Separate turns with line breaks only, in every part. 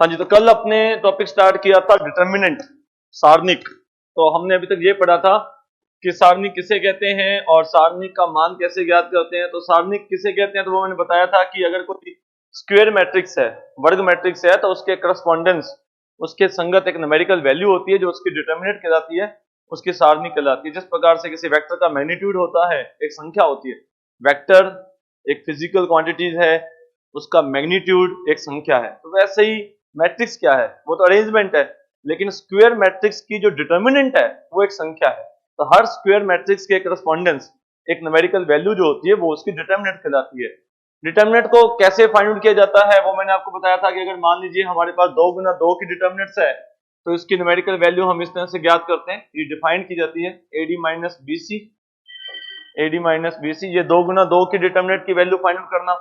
हाँ जी, तो कल अपने टॉपिक स्टार्ट किया था डिटर्मिनेंट, सारणिक। तो हमने अभी तक ये पढ़ा था कि सारणिक किसे कहते हैं और सारणिक का मान कैसे ज्ञात करते हैं। तो सारणिक किसे कहते हैं, तो वो मैंने बताया था कि अगर कोई स्क्वायर मैट्रिक्स है, वर्ग मैट्रिक्स है, तो उसके करस्पॉन्डेंस, उसके संगत एक न्यूमेरिकल वैल्यू होती है जो उसकी डिटर्मिनेंट कहलाती है, उसकी सारणिक कहलाती है। जिस प्रकार से किसी वेक्टर का मैग्नीट्यूड होता है, एक संख्या होती है, वेक्टर एक फिजिकल क्वांटिटीज है, उसका मैग्नीट्यूड एक संख्या है। तो वैसे ही मैट्रिक्स क्या है, वो तो अरेंजमेंट है, लेकिन स्क्वायर मैट्रिक्स की जो डिटर्मिनेंट है वो एक संख्या है। तो हर स्क्वायर मैट्रिक्स के करस्पॉन्डेंस एक न्यूमेरिकल वैल्यू जो होती है वो उसकी डिटर्मिनेंट कहलाती है। डिटर्मिनेंट को कैसे फाइंड आउट किया जाता है वो मैंने आपको बताया था कि अगर मान लीजिए हमारे पास 2 गुना 2 की डिटर्मिनेंट्स है, तो इसकी न्यूमेरिकल वैल्यू हम इस तरह से ज्ञात करते हैं। ये डिफाइन की जाती है AD minus BC, AD minus BC, ये 2 गुना 2 की डिटर्मिनेंट की वैल्यू फाइंड आउट करना।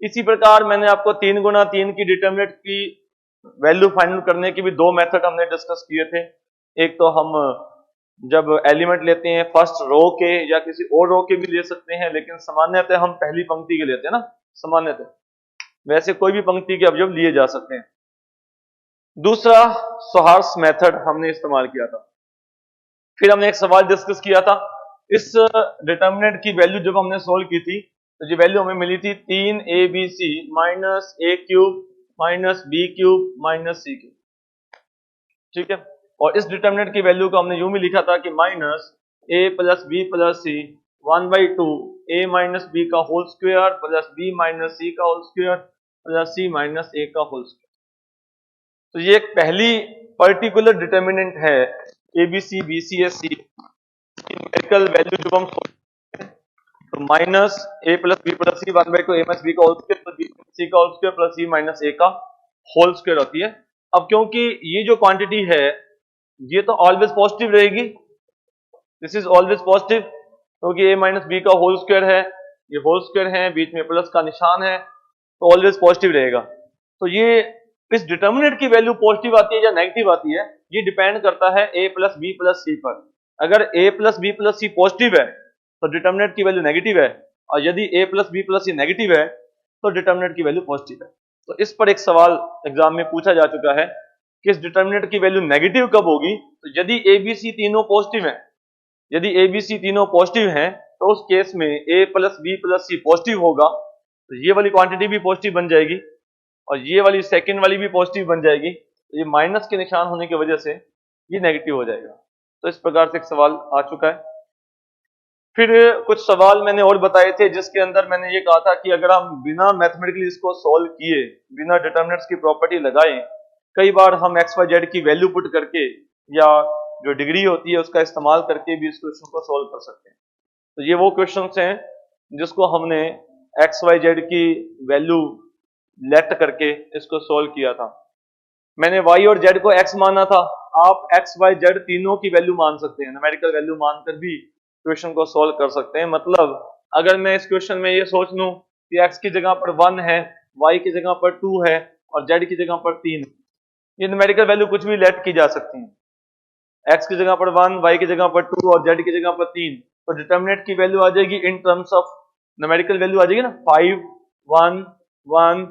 इसी प्रकार मैंने आपको 3 गुना 3 की डिटर्मिनेंट की वैल्यू फाइंड करने की भी 2 मेथड हमने डिस्कस किए थे। एक तो हम जब एलिमेंट लेते हैं फर्स्ट रो के या किसी और रो के भी ले सकते हैं, लेकिन सामान्यतः हम पहली पंक्ति के लेते हैं ना, सामान्यतः। वैसे कोई भी पंक्ति के अवयव लिए जा सकते हैं। दूसरा सोहार्स मेथड हमने इस्तेमाल किया था। फिर हमने एक सवाल डिस्कस किया था। इस डिटर्मिनेंट की वैल्यू जब हमने सोल्व की थी तो जो वैल्यू हमें मिली थी 3ABC minus A cube minus B cube minus C cube, ठीक है। और इस डिटर्मिनेंट की वैल्यू को हमने यूं भी लिखा था कि minus A plus B plus C 1/2 A minus B का whole square plus B minus C का whole square plus C minus A का होल स्क्वायर। तो ये एक पहली पर्टिकुलर डिटर्मिनेंट है ABC BC या C की न्यूमेरिकल वैल्यू जब हम तो minus A plus B plus C 1/2 A minus B का whole square plus B minus C का whole square plus C minus A का होल स्क्वायर होती है। अब क्योंकि ये जो क्वांटिटी है ये तो ऑलवेज पॉजिटिव रहेगी, दिस इज ऑलवेज पॉजिटिव, क्योंकि A माइनस B का होल स्क्वायर है, ये होल स्क्वायर है, बीच में प्लस का निशान है, तो ऑलवेज पॉजिटिव रहेगा। तो ये इस डिटर्मिनेंट की वैल्यू पॉजिटिव आती है या नेगेटिव आती है, ये डिपेंड करता है A plus B plus C पर। अगर A plus B plus C positive है तो डिटर्मिनेंट की वैल्यू नेगेटिव है, और यदि A plus B plus C negative है तो डिटर्मिनेंट की वैल्यू पॉजिटिव है। तो इस पर एक सवाल एग्जाम में पूछा जा चुका है कि इस डिटर्मिनेंट की वैल्यू नेगेटिव कब होगी। तो यदि ABC तीनों पॉजिटिव है, यदि ABC तीनों पॉजिटिव हैं तो उस केस में A plus B plus C positive होगा, तो ये वाली क्वांटिटी भी पॉजिटिव बन जाएगी और ये वाली सेकंड वाली भी पॉजिटिव बन जाएगी। तो ये माइनस के निशान होने की वजह से ये नेगेटिव हो जाएगा। तो इस प्रकार से एक सवाल आ चुका है। फिर कुछ सवाल मैंने और बताए थे जिसके अंदर मैंने ये कहा था कि अगर हम बिना मैथमेटिकली इसको सॉल्व किए, बिना डिटर्मिनेंट्स की प्रॉपर्टी लगाए, कई बार हम एक्स वाई जेड की वैल्यू पुट करके या जो डिग्री होती है उसका इस्तेमाल करके भी इस क्वेश्चन को सॉल्व कर सकते हैं। तो ये वो क्वेश्चंस हैं जिसको हमने एक्स वाई जेड की वैल्यू लेट करके इसको सॉल्व किया था। मैंने y और z को x माना था, आप x y z तीनों की वैल्यू मान सकते हैं, न्यूमेरिकल वैल्यू मानकर भी क्वेश्चन को सॉल्व कर सकते हैं। मतलब अगर मैं इस क्वेश्चन में ये सोच लूं कि x की जगह पर 1 है, y की जगह पर 2 है और z की जगह पर 3 है, ये न्यूमेरिकल वैल्यू कुछ भी लेट की जा सकती है। x की जगह पर 1, y की जगह पर 2 और z की जगह पर 3, तो डिटर्मिनेंट की वैल्यू आ जाएगी in terms of numerical value आ जाएगी ना, 5 1 1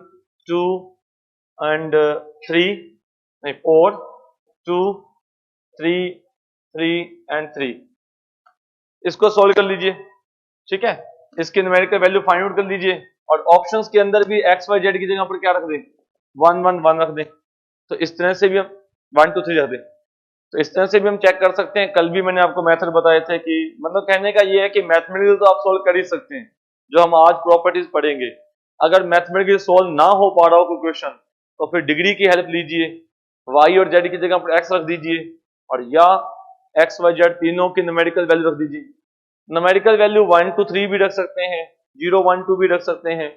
2 एंड 3, 4 2 3 3 एंड 3। इसको सोल्व कर लीजिए, ठीक है। इसकी न्यूमेरिकल वैल्यू फाइंड आउट कर लीजिए और ऑप्शंस के अंदर भी एक्स वाई जेड की जगह पर क्या रख दें, 1 1 1 रख दें। तो इस तरह से भी हम 1 2 3 रख दें, तो इस तरह से भी हम चेक कर सकते हैं। कल भी मैंने आपको मेथड बताए थे कि मतलब कहने का ये है कि मैथमेटिकल तो आप सोल्व कर ही सकते हैं, जो हम आज प्रॉपर्टीज पढ़ेंगे। अगर मैथमेटिकल सोल्व ना हो पा रहा हो कोई क्वेश्चन तो फिर डिग्री की हेल्प लीजिए, y और z की जगह पर x रख दीजिए और या x y z तीनों की न्यूमेरिकल वैल्यू रख दीजिए। न्यूमेरिकल वैल्यू 1 2 3 भी रख सकते हैं, 0 1 2 भी रख सकते हैं,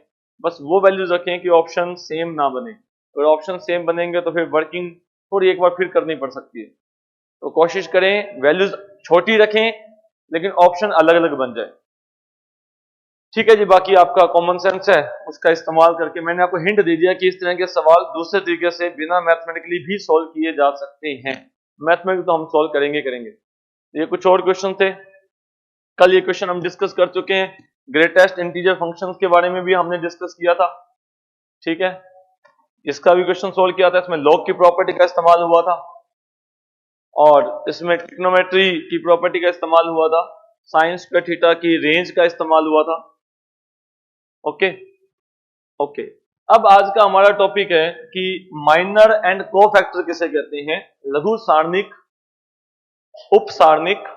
बस वो वैल्यूज रखें कि ऑप्शन सेम ना बने। अगर ऑप्शन सेम बनेंगे तो फिर वर्किंग थोड़ी एक बार फिर करनी पड़ सकती है। तो कोशिश करें वैल्यूज छोटी रखें लेकिन ऑप्शन अलग अलग बन जाए, ठीक है जी। बाकी आपका कॉमन सेंस है, उसका इस्तेमाल करके मैंने आपको हिंट दे दिया कि इस तरह के सवाल दूसरे तरीके से बिना मैथमेटिकली भी सॉल्व किए जा सकते हैं। मैथमेटिकल तो हम सॉल्व करेंगे। ये कुछ और क्वेश्चन थे, कल ये क्वेश्चन हम डिस्कस कर चुके हैं, ग्रेटेस्ट इंटीजर फंक्शंस के बारे में भी हमने डिस्कस किया था, ठीक है। इसका भी क्वेश्चन सोल्व किया था, इसमें लॉग की प्रॉपर्टी का इस्तेमाल हुआ था और इसमें ट्रिग्नोमेट्री की प्रॉपर्टी का इस्तेमाल हुआ था, साइन स्क्वायर थीटा की रेंज का इस्तेमाल हुआ था। ओके ओके, अब आज का हमारा टॉपिक है कि माइनर एंड कोफैक्टर किसे कहते हैं, लघु सारणिक, उप सारणिक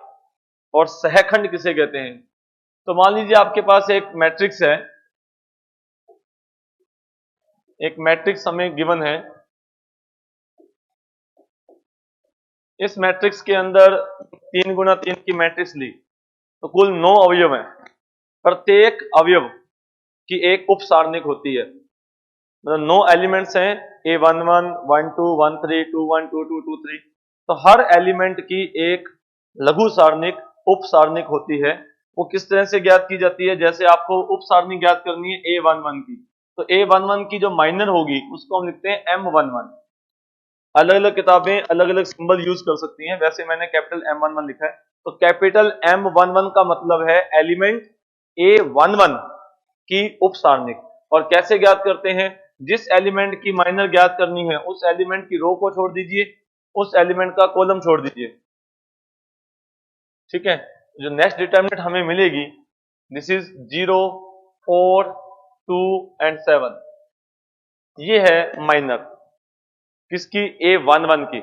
और सहखंड किसे कहते हैं। तो मान लीजिए आपके पास एक मैट्रिक्स है, एक मैट्रिक्स हमें गिवन है, इस मैट्रिक्स के अंदर 3 गुना 3 की मैट्रिक्स ली तो कुल 9 अवयव हैं, प्रत्येक अवयव की एक उप सारणिक होती है, मतलब 9 एलिमेंट्स हैं, A11, 12, 13, 21, 22, 23, तो हर एलिमेंट की एक लघु सारणिक, उप सारणिक होती है। वो किस तरह से ज्ञात की जाती है, जैसे आपको उप सारणिक ज्ञात करनी है A11 की, तो A11 की जो माइनर होगी उसको हम लिखते हैं M11। अलग अलग किताबें अलग अलग सिंबल यूज कर सकती हैं, वैसे मैंने कैपिटल M11 लिखा है। तो कैपिटल M11 का मतलब है एलिमेंट A11 की उप सारणिक। और कैसे ज्ञात करते हैं, जिस एलिमेंट की माइनर ज्ञात करनी है उस एलिमेंट की रो को छोड़ दीजिए, उस एलिमेंट का कॉलम छोड़ दीजिए, ठीक है। जो नेक्स्ट डिटरमिनेंट हमें मिलेगी, दिस इज 0, 4, 2 एंड 7, ये है माइनर किसकी, A11 की।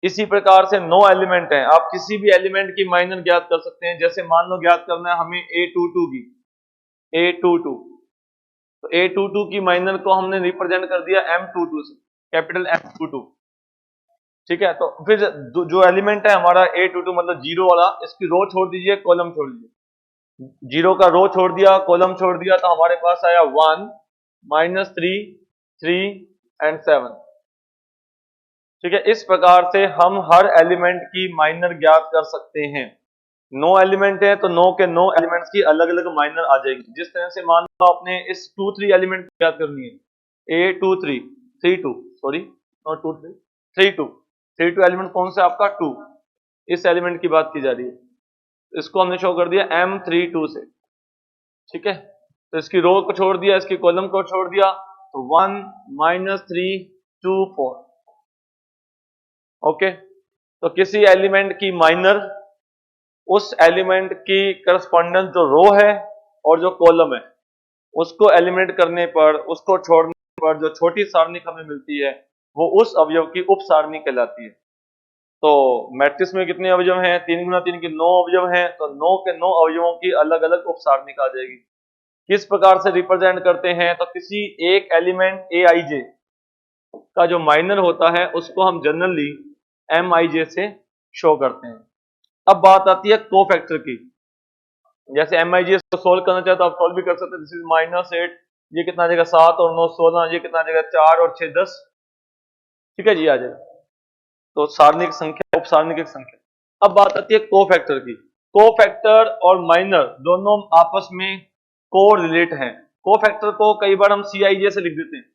इसी प्रकार से 9 एलिमेंट हैं, आप किसी भी एलिमेंट की माइनर ज्ञात कर सकते हैं। जैसे मान लो ज्ञात करना है हमें A22 की, A22, तो A22 की माइनर को हमने रिप्रेजेंट कर दिया M22 से, कैपिटल M22, ठीक है। तो फिर जो एलिमेंट है हमारा A22 मतलब 0 वाला, इसकी रो छोड़ दीजिए, कॉलम छोड़ दीजिए। 0 का रो छोड़ दिया, कॉलम छोड़ दिया, तो हमारे पास आया 1, -3, 3 एंड 7, ठीक है। इस प्रकार से हम हर एलिमेंट की माइनर ज्ञात कर सकते हैं। 9 एलिमेंट है तो 9 के 9 एलिमेंट्स की अलग अलग माइनर आ जाएगी। जिस तरह से मान लो आपने इस 2, 3 एलिमेंट की ज्ञात करनी है, A23, 32, सॉरी नॉट 2, 3, 32, 32 एलिमेंट कौन सा आपका 2, इस एलिमेंट की बात की जा रही है, इसको हमने शो कर दिया M32 से, ठीक है। तो इसकी रो को छोड़ दिया, इसकी कॉलम को छोड़ दिया, तो 1, -3, 2, 4, ओके। तो किसी एलिमेंट की माइनर उस एलिमेंट की करस्पॉन्डेंस जो रो है और जो कॉलम है उसको एलिमिनेट करने पर, उसको छोड़ने पर जो छोटी सारणिक हमें मिलती है वो उस अवयव की उप सारणिक कहलाती है। तो मैट्रिक्स में कितने अवयव हैं, 3 गुना 3 के 9 अवयव हैं, तो 9 के 9 अवयवों की अलग अलग उप सारणिक आ जाएगी। किस प्रकार से रिप्रेजेंट करते हैं, तो किसी एक एलिमेंट Aij का जो माइनर होता है उसको हम जनरली Mij से शो करते हैं। अब बात आती है कोफैक्टर की। जैसे Mij को सोल्व करना चाहे तो आप सोल्व भी कर सकते हैं। दिस इज -8, ये कितना आ जाएगा 7 और 9 16, ये कितना आ जाएगा 4 और 6 10, ठीक है जी, आ जाएगा। तो सारणिक संख्या, उप सारणिक संख्या। अब बात आती है कोफैक्टर की। कोफैक्टर और माइनर दोनों आपस में को रिलेट हैं। कोफैक्टर को कई बार हम Cij से लिख देते हैं,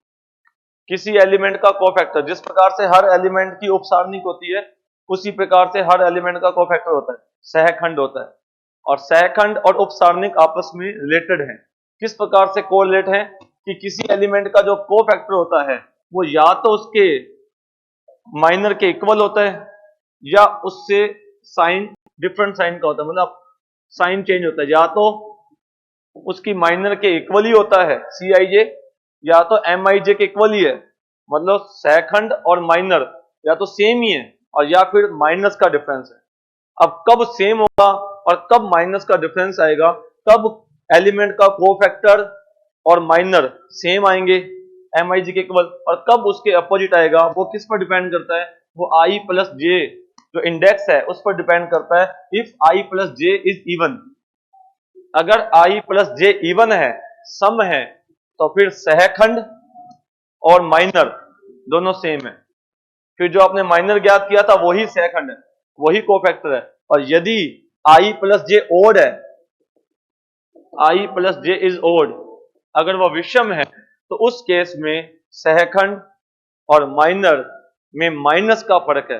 किसी एलिमेंट का कोफैक्टर। जिस प्रकार से हर एलिमेंट की उप सारणिक होती है उसी प्रकार से हर एलिमेंट का कोफैक्टर होता है, सहखंड होता है। और सहखंड और उप सारणिक आपस में रिलेटेड हैं। किस प्रकार से कोरिलेट हैं, कि किसी एलिमेंट का जो कोफैक्टर होता है वो या तो उसके माइनर के इक्वल होता है या उससे साइन डिफरेंट साइन का होता है, मतलब साइन चेंज होता है। या तो उसकी माइनर के इक्वल ही होता है Cij, या तो Mij के इक्वल ही है, मतलब सहखंड और माइनर या तो सेम ही है और या फिर माइनस का डिफरेंस है। अब कब सेम होगा और कब माइनस का डिफरेंस आएगा, कब एलिमेंट का कोफैक्टर और माइनर सेम आएंगे Mij के इक्वल, और कब उसके अपोजिट आएगा, वो किस पर डिपेंड करता है, वो I प्लस जे जो इंडेक्स है उस पर डिपेंड करता है। If I plus J is even, अगर I प्लस जे इवन है, सम है, तो फिर सहखंड और माइनर दोनों सेम है। फिर जो आपने माइनर ज्ञात किया था वही सहखंड है, वही कोफैक्टर है। और यदि I प्लस जे ओड है, I plus J is odd, अगर वह विषम है तो उस केस में सहखंड और माइनर में माइनस का फर्क है।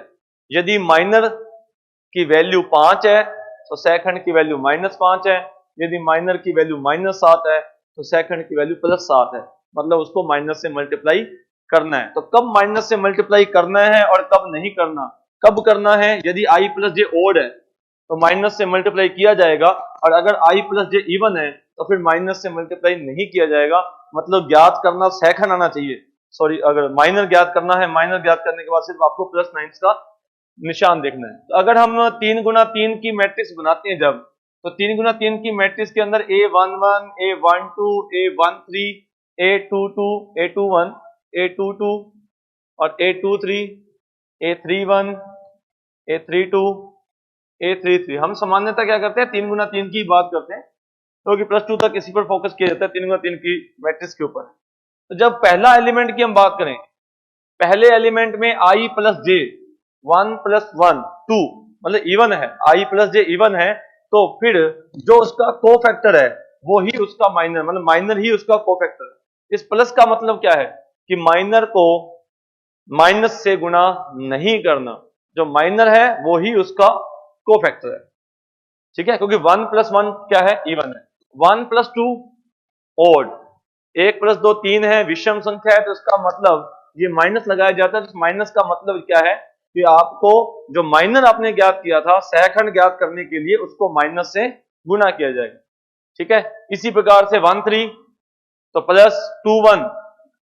यदि माइनर की वैल्यू 5 है तो सहखंड की वैल्यू -5 है, यदि माइनर की वैल्यू -7 है तो सेकंड की वैल्यू +7 है, मतलब उसको माइनस से मल्टीप्लाई करना है। तो कब माइनस से मल्टीप्लाई करना है और कब नहीं करना, कब करना है, यदि i प्लस जे ओड है तो माइनस से मल्टीप्लाई किया जाएगा, और अगर i प्लस जे इवन है तो फिर माइनस से मल्टीप्लाई नहीं किया जाएगा। मतलब ज्ञात करना सेकंड आना चाहिए, सॉरी, अगर माइनर ज्ञात करना है, माइनर ज्ञात करने के बाद सिर्फ आपको +9 का निशान देखना है। तो अगर हम 3 गुना 3 की मैट्रिक्स बनाते हैं जब, तो 3 गुना 3 की मैट्रिक्स के अंदर A11, A12, A13, A22, A21, A22 और A23, A31, A32, A33, हम सामान्यतः क्या करते हैं 3 गुना 3 की बात करते हैं, क्योंकि +2 तक इसी पर फोकस किया जाता है 3 गुना 3 की मैट्रिक्स के ऊपर। तो जब पहला एलिमेंट की हम बात करें, पहले एलिमेंट में i प्लस जे 1 + 1 2 मतलब इवन है, i प्लस जे इवन है, तो फिर जो उसका कोफैक्टर है वो ही उसका माइनर, मतलब माइनर ही उसका कोफैक्टर है। इस प्लस का मतलब क्या है कि माइनर को माइनस से गुणा नहीं करना, जो माइनर है वो ही उसका कोफैक्टर है, ठीक है, क्योंकि 1 + 1 क्या है, इवन है। 1 + 2 ओड, 1 + 2 3 है, विषम संख्या है, तो इसका मतलब ये माइनस लगाया जाता है। तो माइनस का मतलब क्या है कि आपको जो माइनर आपने ज्ञात किया था सहखंड ज्ञात करने के लिए उसको माइनस से गुना किया जाएगा, ठीक है। इसी प्रकार से 1 3 तो +2 1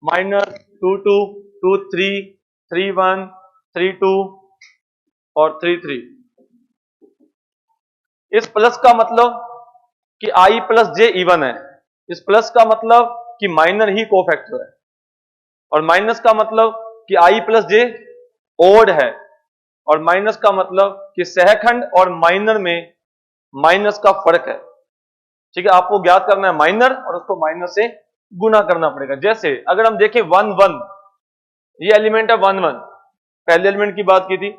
-2 2 2 3 3 1 3 2 और 3 3। इस प्लस का मतलब कि i प्लस जे इवन है, इस प्लस का मतलब कि माइनर ही कोफैक्टर है, और माइनस का मतलब कि i प्लस जे ओड है, और माइनस का मतलब कि सहखंड और माइनर में माइनस का फर्क है, ठीक है। आपको ज्ञात करना है माइनर और उसको माइनस से गुना करना पड़ेगा। जैसे अगर हम देखें 1 1, ये एलिमेंट है 1 1, पहले एलिमेंट की बात की थी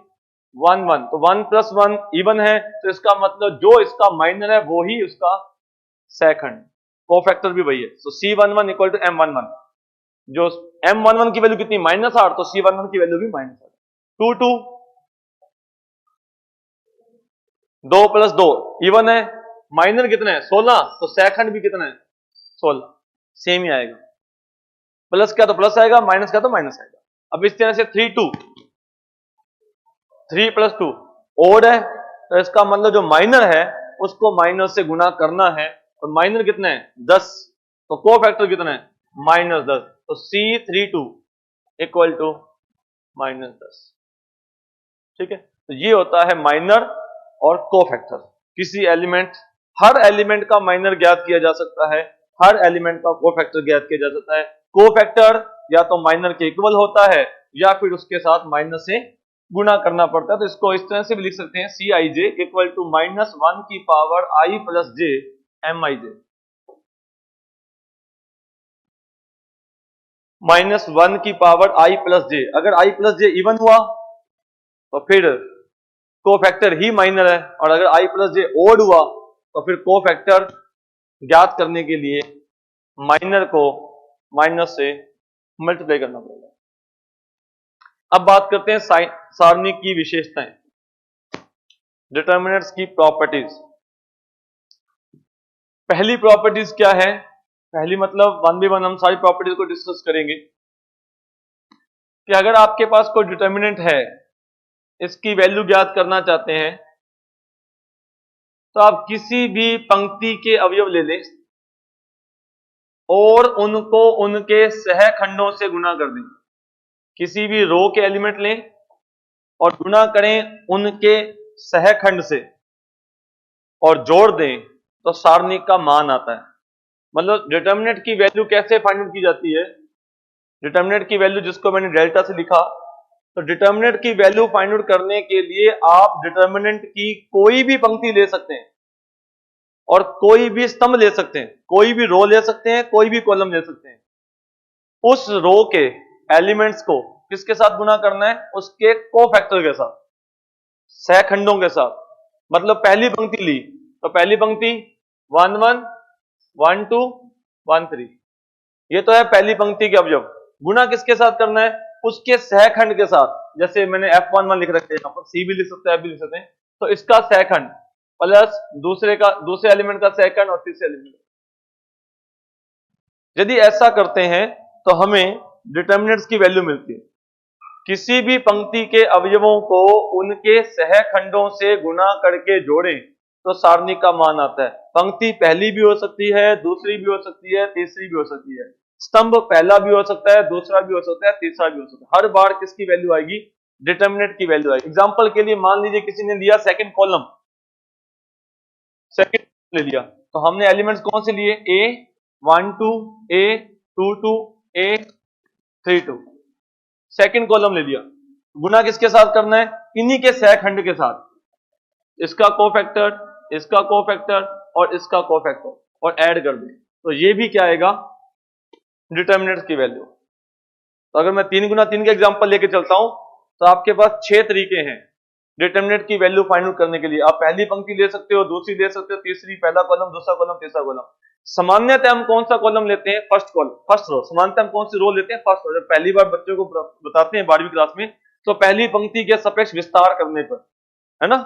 1 1, तो 1 + 1 इवन है, तो इसका मतलब जो इसका माइनर है वो ही उसका सेकंड, कोफैक्टर भी वही है। तो C11 = M11, जो M11 की वैल्यू कितनी -8, तो C11 की वैल्यू भी -8। 2 2 2 + 2 इवन है, माइनर कितना है 16, तो सेकंड भी कितना है 16, सेम ही आएगा, प्लस क्या तो प्लस आएगा, माइनस क्या तो माइनस आएगा। अब इस तरह से 3 2 3 + 2 ओड है, तो इसका मतलब जो माइनर है उसको माइनस से गुना करना है, और माइनर कितना है 10, तो कोफैक्टर कितना है -10, तो C32 = -10, ठीक है। तो ये होता है माइनर और कोफैक्टर। किसी एलिमेंट, हर एलिमेंट का माइनर ज्ञात किया जा सकता है, हर एलिमेंट का कोफैक्टर ज्ञात किया जा सकता है। कोफैक्टर या तो माइनर के इक्वल होता है या फिर उसके साथ माइनस से गुणा करना पड़ता है। तो इसको इस तरह से भी लिख सकते हैं Cij = -1 की पावर i + j Mij, -1 की पावर i + j। अगर i + j इवन हुआ तो फिर कोफैक्टर ही माइनर है, और अगर i + j ओड हुआ तो फिर कोफैक्टर ज्ञात करने के लिए माइनर को माइनस से मल्टीप्लाई करना पड़ेगा। अब बात करते हैं सारणी की विशेषताएं, डिटर्मिनेंट्स की प्रॉपर्टीज। पहली प्रॉपर्टीज क्या है, पहली मतलब 1 by 1 हम सारी प्रॉपर्टीज को डिस्कस करेंगे कि अगर आपके पास कोई डिटर्मिनेंट है, इसकी वैल्यू ज्ञात करना चाहते हैं, तो आप किसी भी पंक्ति के अवयव ले लें और उनको उनके सहखंडों से गुणा कर दें। किसी भी रो के एलिमेंट लें और गुणा करें उनके सहखंड से और जोड़ दें, तो सारणिक का मान आता है। मतलब डिटर्मिनेंट की वैल्यू कैसे फाइंड आउट की जाती है, डिटर्मिनेंट की वैल्यू जिसको मैंने डेल्टा से लिखा, तो डिटर्मिनेंट की वैल्यू फाइंड आउट करने के लिए आप डिटर्मिनेंट की कोई भी पंक्ति ले सकते हैं और कोई भी स्तंभ ले सकते हैं, कोई भी रो ले सकते हैं, कोई भी कॉलम ले सकते हैं। उस रो के एलिमेंट्स को किसके साथ गुना करना है, उसके कोफैक्टर के साथ, सहखंडों के साथ। मतलब पहली पंक्ति ली तो पहली पंक्ति 1 1 1 2 1 3, ये तो है पहली पंक्ति के अवयव। गुना किसके साथ करना है, उसके सहखंड के साथ। जैसे मैंने F11 लिख रखा है, यहाँ पर C भी लिख सकते हैं, F भी लिख सकते हैं, तो इसका सहखंड, प्लस दूसरे एलिमेंट का सेकंड और तीसरे एलिमेंट। यदि ऐसा करते हैं तो हमें डिटर्मिनेंट्स की वैल्यू मिलती है। किसी भी पंक्ति के अवयवों को उनके सहखंडों से गुणा करके जोड़ें तो सारणी का मान आता है। पंक्ति पहली भी हो सकती है, दूसरी भी हो सकती है, तीसरी भी हो सकती है। स्तंभ पहला भी हो सकता है, दूसरा भी हो सकता है, तीसरा भी हो सकता है। हर बार किसकी वैल्यू आएगी? डिटर्मिनेंट की वैल्यू आएगी। एग्जांपल के लिए मान लीजिए किसी ने लिया सेकंड कॉलम, सेकंड ले लिया, तो हमने एलिमेंट्स कौन से लिए? A12, A22, A32। Second column ले लिया, गुना किसके साथ करना है? इन्हीं के सहखंड के साथ, इसका कोफैक्टर, इसका कोफैक्टर और इसका कोफैक्टर, और ऐड कर दें तो ये भी क्या आएगा? डिटर्मिनेंट्स की वैल्यू। तो अगर मैं 3 गुना 3 का एग्जांपल लेके चलता हूं तो आपके पास 6 तरीके हैं डिटर्मिनेंट की वैल्यू फाइंड आउट करने के लिए। आप पहली पंक्ति ले सकते हो, दूसरी ले सकते हो, तीसरी, पहला कॉलम, दूसरा कॉलम, तीसरा कॉलम। सामान्यतः हम कौन सा कॉलम लेते हैं? First row. सामान्यतः हम कौन सी रो लेते हैं? First row. जब पहली बार बच्चों को बताते हैं 12वीं क्लास में, तो पहली पंक्ति के सापेक्ष विस्तार करने पर, है ना,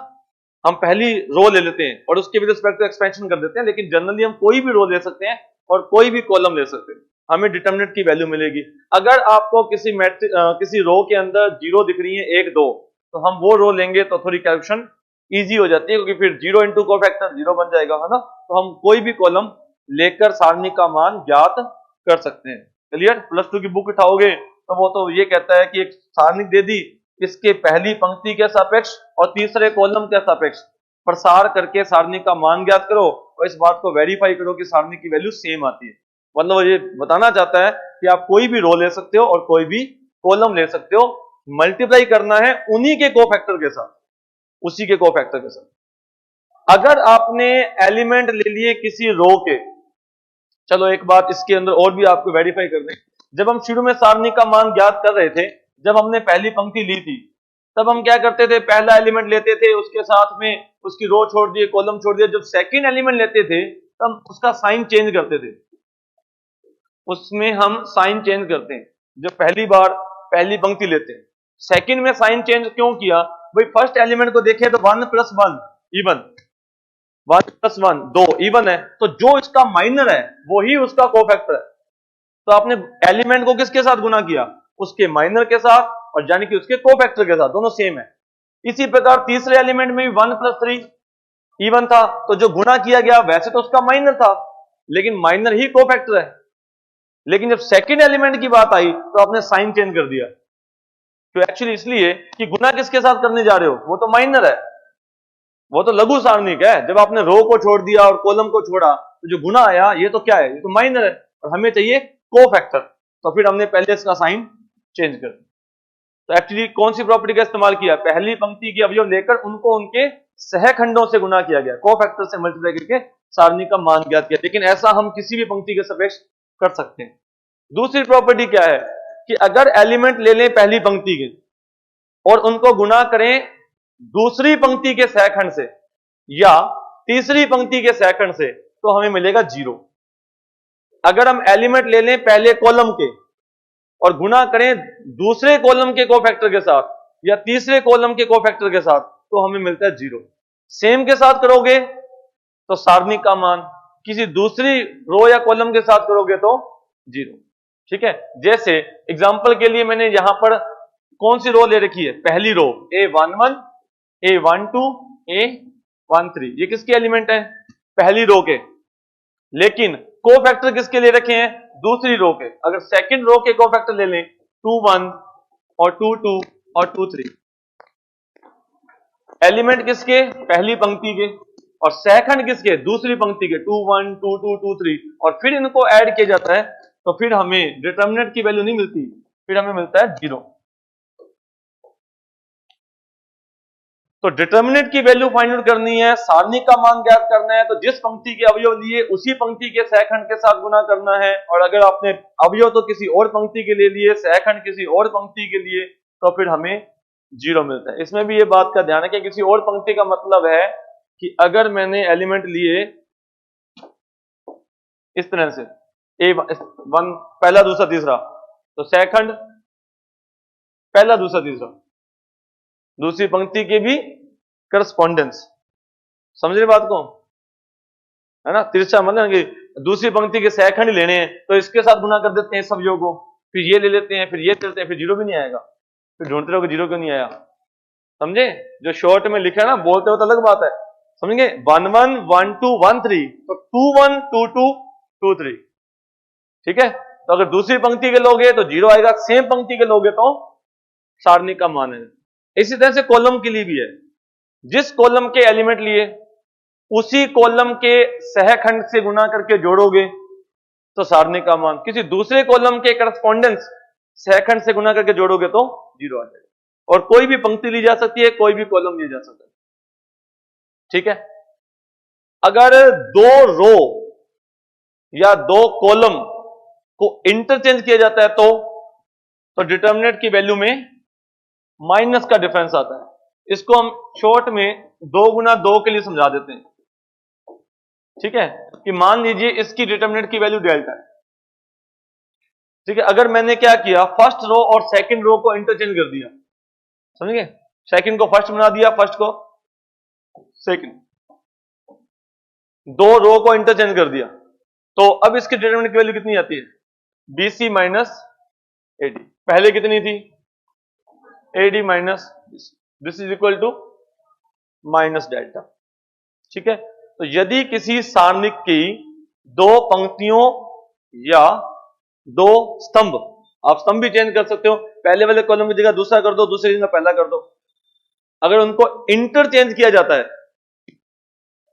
हम पहली रो ले लेते हैं और उसके रिस्पेक्ट टू एक्सपेंशन कर देते हैं। लेकिन जनरली हम कोई भी रो ले सकते हैं और कोई भी कॉलम ले सकते हैं, हमें डिटर्मिनेंट की वैल्यू मिलेगी। अगर आपको किसी रो के अंदर जीरो दिख रही है 1, 2, तो हम वो रो लेंगे तो थोड़ी कैलकुलेशन इजी हो जाती है, क्योंकि फिर 0 इंटू कोफैक्टर 0 बन जाएगा, है ना। तो हम कोई भी कॉलम लेकर सारणी का मान ज्ञात कर सकते हैं। क्लियर? +2 की बुक उठाओगे तो वो तो ये कहता है कि एक सारणी दे दी, इसके पहली पंक्ति के सापेक्ष और तीसरे कॉलम के सापेक्ष प्रसार करके सारणी का मान ज्ञात करो और इस बात को वेरीफाई करो कि सारणी की वैल्यू सेम आती है। मतलब ये बताना चाहता है कि आप कोई भी रो ले सकते हो और कोई भी कॉलम ले सकते हो, मल्टीप्लाई करना है उन्हीं के कोफैक्टर के साथ, उसी के कोफैक्टर के साथ। अगर आपने एलिमेंट ले लिए किसी रो के, चलो एक बात इसके अंदर और भी आपको वेरीफाई कर दें, जब हम शुरू में सारणी का मान ज्ञात कर रहे थे, जब हमने पहली पंक्ति ली थी, तब हम क्या करते थे? पहला एलिमेंट लेते थे, उसके साथ में उसकी रो छोड़ दिए, कॉलम छोड़ दिए। जब सेकंड एलिमेंट लेते थे तब उसका साइन चेंज करते थे, उसमें हम साइन चेंज करते हैं। जब पहली बार पहली पंक्ति लेते हैं, सेकंड में साइन चेंज क्यों किया? भाई फर्स्ट एलिमेंट को देखें तो 1 + 1 इवन, 1 + 1 2 इवन है, तो जो इसका माइनर है वही उसका कोफैक्टर है। तो आपने एलिमेंट को किसके साथ गुना किया? उसके माइनर के साथ, और यानी कि उसके कोफैक्टर के साथ, दोनों सेम है। इसी प्रकार तीसरे एलिमेंट में भी 1 + 3 इवन था, तो जो गुना किया गया वैसे तो उसका माइनर था, लेकिन माइनर ही कोफैक्टर है। लेकिन जब सेकंड एलिमेंट की बात आई तो आपने साइन चेंज कर दिया। तो एक्चुअली इसलिए कि गुना किसके साथ करने जा रहे हो? वो तो माइनर है, वो तो लघु सारणिक है। जब आपने रो को छोड़ दिया और कॉलम को छोड़ा तो जो गुना आया ये तो क्या है? ये तो माइनर है, और हमें चाहिए कोफैक्टर, तो फिर हमने पहले इसका साइन चेंज कर दिया। तो एक्चुअली कौन सी प्रॉपर्टी का इस्तेमाल किया? पहली पंक्ति के अवयव लेकर उनको उनके सहखंडों से गुना किया गया, कोफैक्टर से मल्टीप्लाई करके सारणी का मान ज्ञात किया। लेकिन ऐसा हम किसी भी पंक्ति के सापेक्ष कर सकते हैं। दूसरी प्रॉपर्टी क्या है कि अगर एलिमेंट ले लें पहली पंक्ति के और उनको गुना करें दूसरी पंक्ति के सहखंड से या तीसरी पंक्ति के सहखंड से, तो हमें मिलेगा 0। अगर हम एलिमेंट ले लें पहले कॉलम के और गुना करें दूसरे कॉलम के कोफैक्टर के साथ या तीसरे कॉलम के कोफैक्टर के साथ, तो हमें मिलता है 0। सेम के साथ करोगे तो सारणी का मान, किसी दूसरी रो या कॉलम के साथ करोगे तो 0। ठीक है? जैसे एग्जांपल के लिए मैंने यहां पर कौन सी रो ले रखी है? पहली रो A11, A12, A13, ये किसके एलिमेंट है? पहली रो के। लेकिन कोफैक्टर किसके ले रखे हैं? दूसरी रो के। अगर सेकंड रो के कोफैक्टर ले लें 21 और 22 और 23, एलिमेंट किसके? पहली पंक्ति के, और सहखंड किसके? दूसरी पंक्ति के, 21, 22, 23, और फिर इनको ऐड किया जाता है, तो फिर हमें डिटर्मिनेंट की वैल्यू नहीं मिलती, फिर हमें मिलता है 0। तो डिटर्मिनेंट की वैल्यू फाइंड आउट करनी है, सारणी का मान ज्ञात करना है, तो जिस पंक्ति के अवयव लिए उसी पंक्ति के सहखंड के साथ गुना करना है। और अगर आपने अवयव तो किसी और पंक्ति के लिए लिए, सहखंड किसी और पंक्ति के लिए, तो फिर हमें 0 मिलता है। इसमें भी ये बात का ध्यान है कि किसी और पंक्ति का मतलब है कि अगर मैंने एलिमेंट लिए इस तरह से A1 पहला दूसरा तीसरा, तो सहखंड पहला दूसरा तीसरा, दूसरी पंक्ति के भी करस्पॉन्डेंस, समझ रहे बात को, है ना। तिरछा मतलब कि दूसरी पंक्ति के सहखंड लेने हैं तो इसके साथ गुना कर देते हैं सब योग को, फिर ये ले लेते हैं, फिर ये लेते हैं, फिर जीरो भी नहीं आएगा, फिर ढूंढते रहोगे जीरो क्यों नहीं आया। समझे, जो शॉर्ट में लिखा है ना, बोलते हो तो अलग बात है, समझेंगे। 1 1 1 2 1 3 तो 2 1 2 2 2 3, ठीक है। तो अगर दूसरी पंक्ति के लोगे तो जीरो आएगा, सेम पंक्ति के लोगे तो सारणी का मान है। इसी तरह से कॉलम के लिए भी है, जिस कॉलम के एलिमेंट लिए उसी कॉलम के सहखंड से गुना करके जोड़ोगे तो सारणी का मान, किसी दूसरे कॉलम के करस्पॉन्डेंस सहखंड से गुना करके जोड़ोगे तो जीरो आ जाएगा। और कोई भी पंक्ति ली जा सकती है, कोई भी कॉलम लिया जा सकता है, ठीक है। अगर दो रो या दो कॉलम को इंटरचेंज किया जाता है तो डिटर्मिनेंट की वैल्यू में माइनस का डिफरेंस आता है। इसको हम शॉर्ट में 2 गुना 2 के लिए समझा देते हैं, ठीक है। कि मान लीजिए इसकी डिटर्मिनेंट की वैल्यू डेल्टा है, ठीक है। अगर मैंने क्या किया, फर्स्ट रो और सेकंड रो को इंटरचेंज कर दिया, समझिए, सेकंड को फर्स्ट बना दिया, फर्स्ट को सेकंड, दो रो को इंटरचेंज कर दिया, तो अब इसकी डिटर्मिनेंट की वैल्यू कितनी आती है, BC माइनस AD। पहले कितनी थी, AD minus this is equal to minus delta, ठीक है। तो यदि किसी सारणिक की दो पंक्तियों या दो स्तंभ, आप स्तंभ भी चेंज कर सकते हो, पहले वाले कॉलम की जगह दूसरा कर दो, दूसरी जगह पहला कर दो, अगर उनको इंटरचेंज किया जाता है,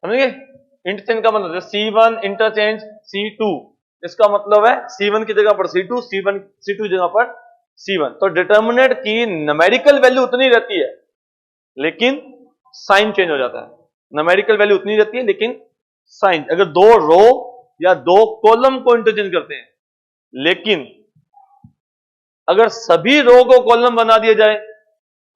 समझिए। इंटरचेंज का मतलब C1 इंटरचेंज C2, इसका मतलब है C1 की जगह पर C2, C2 जगह पर C1, तो डिटर्मिनेंट की न्यूमेरिकल वैल्यू उतनी रहती है लेकिन साइन चेंज हो जाता है। न्यूमेरिकल वैल्यू उतनी रहती है लेकिन साइन, अगर दो रो या दो कॉलम को इंटरचेंज करते हैं, लेकिन अगर सभी रो को कॉलम बना दिया जाए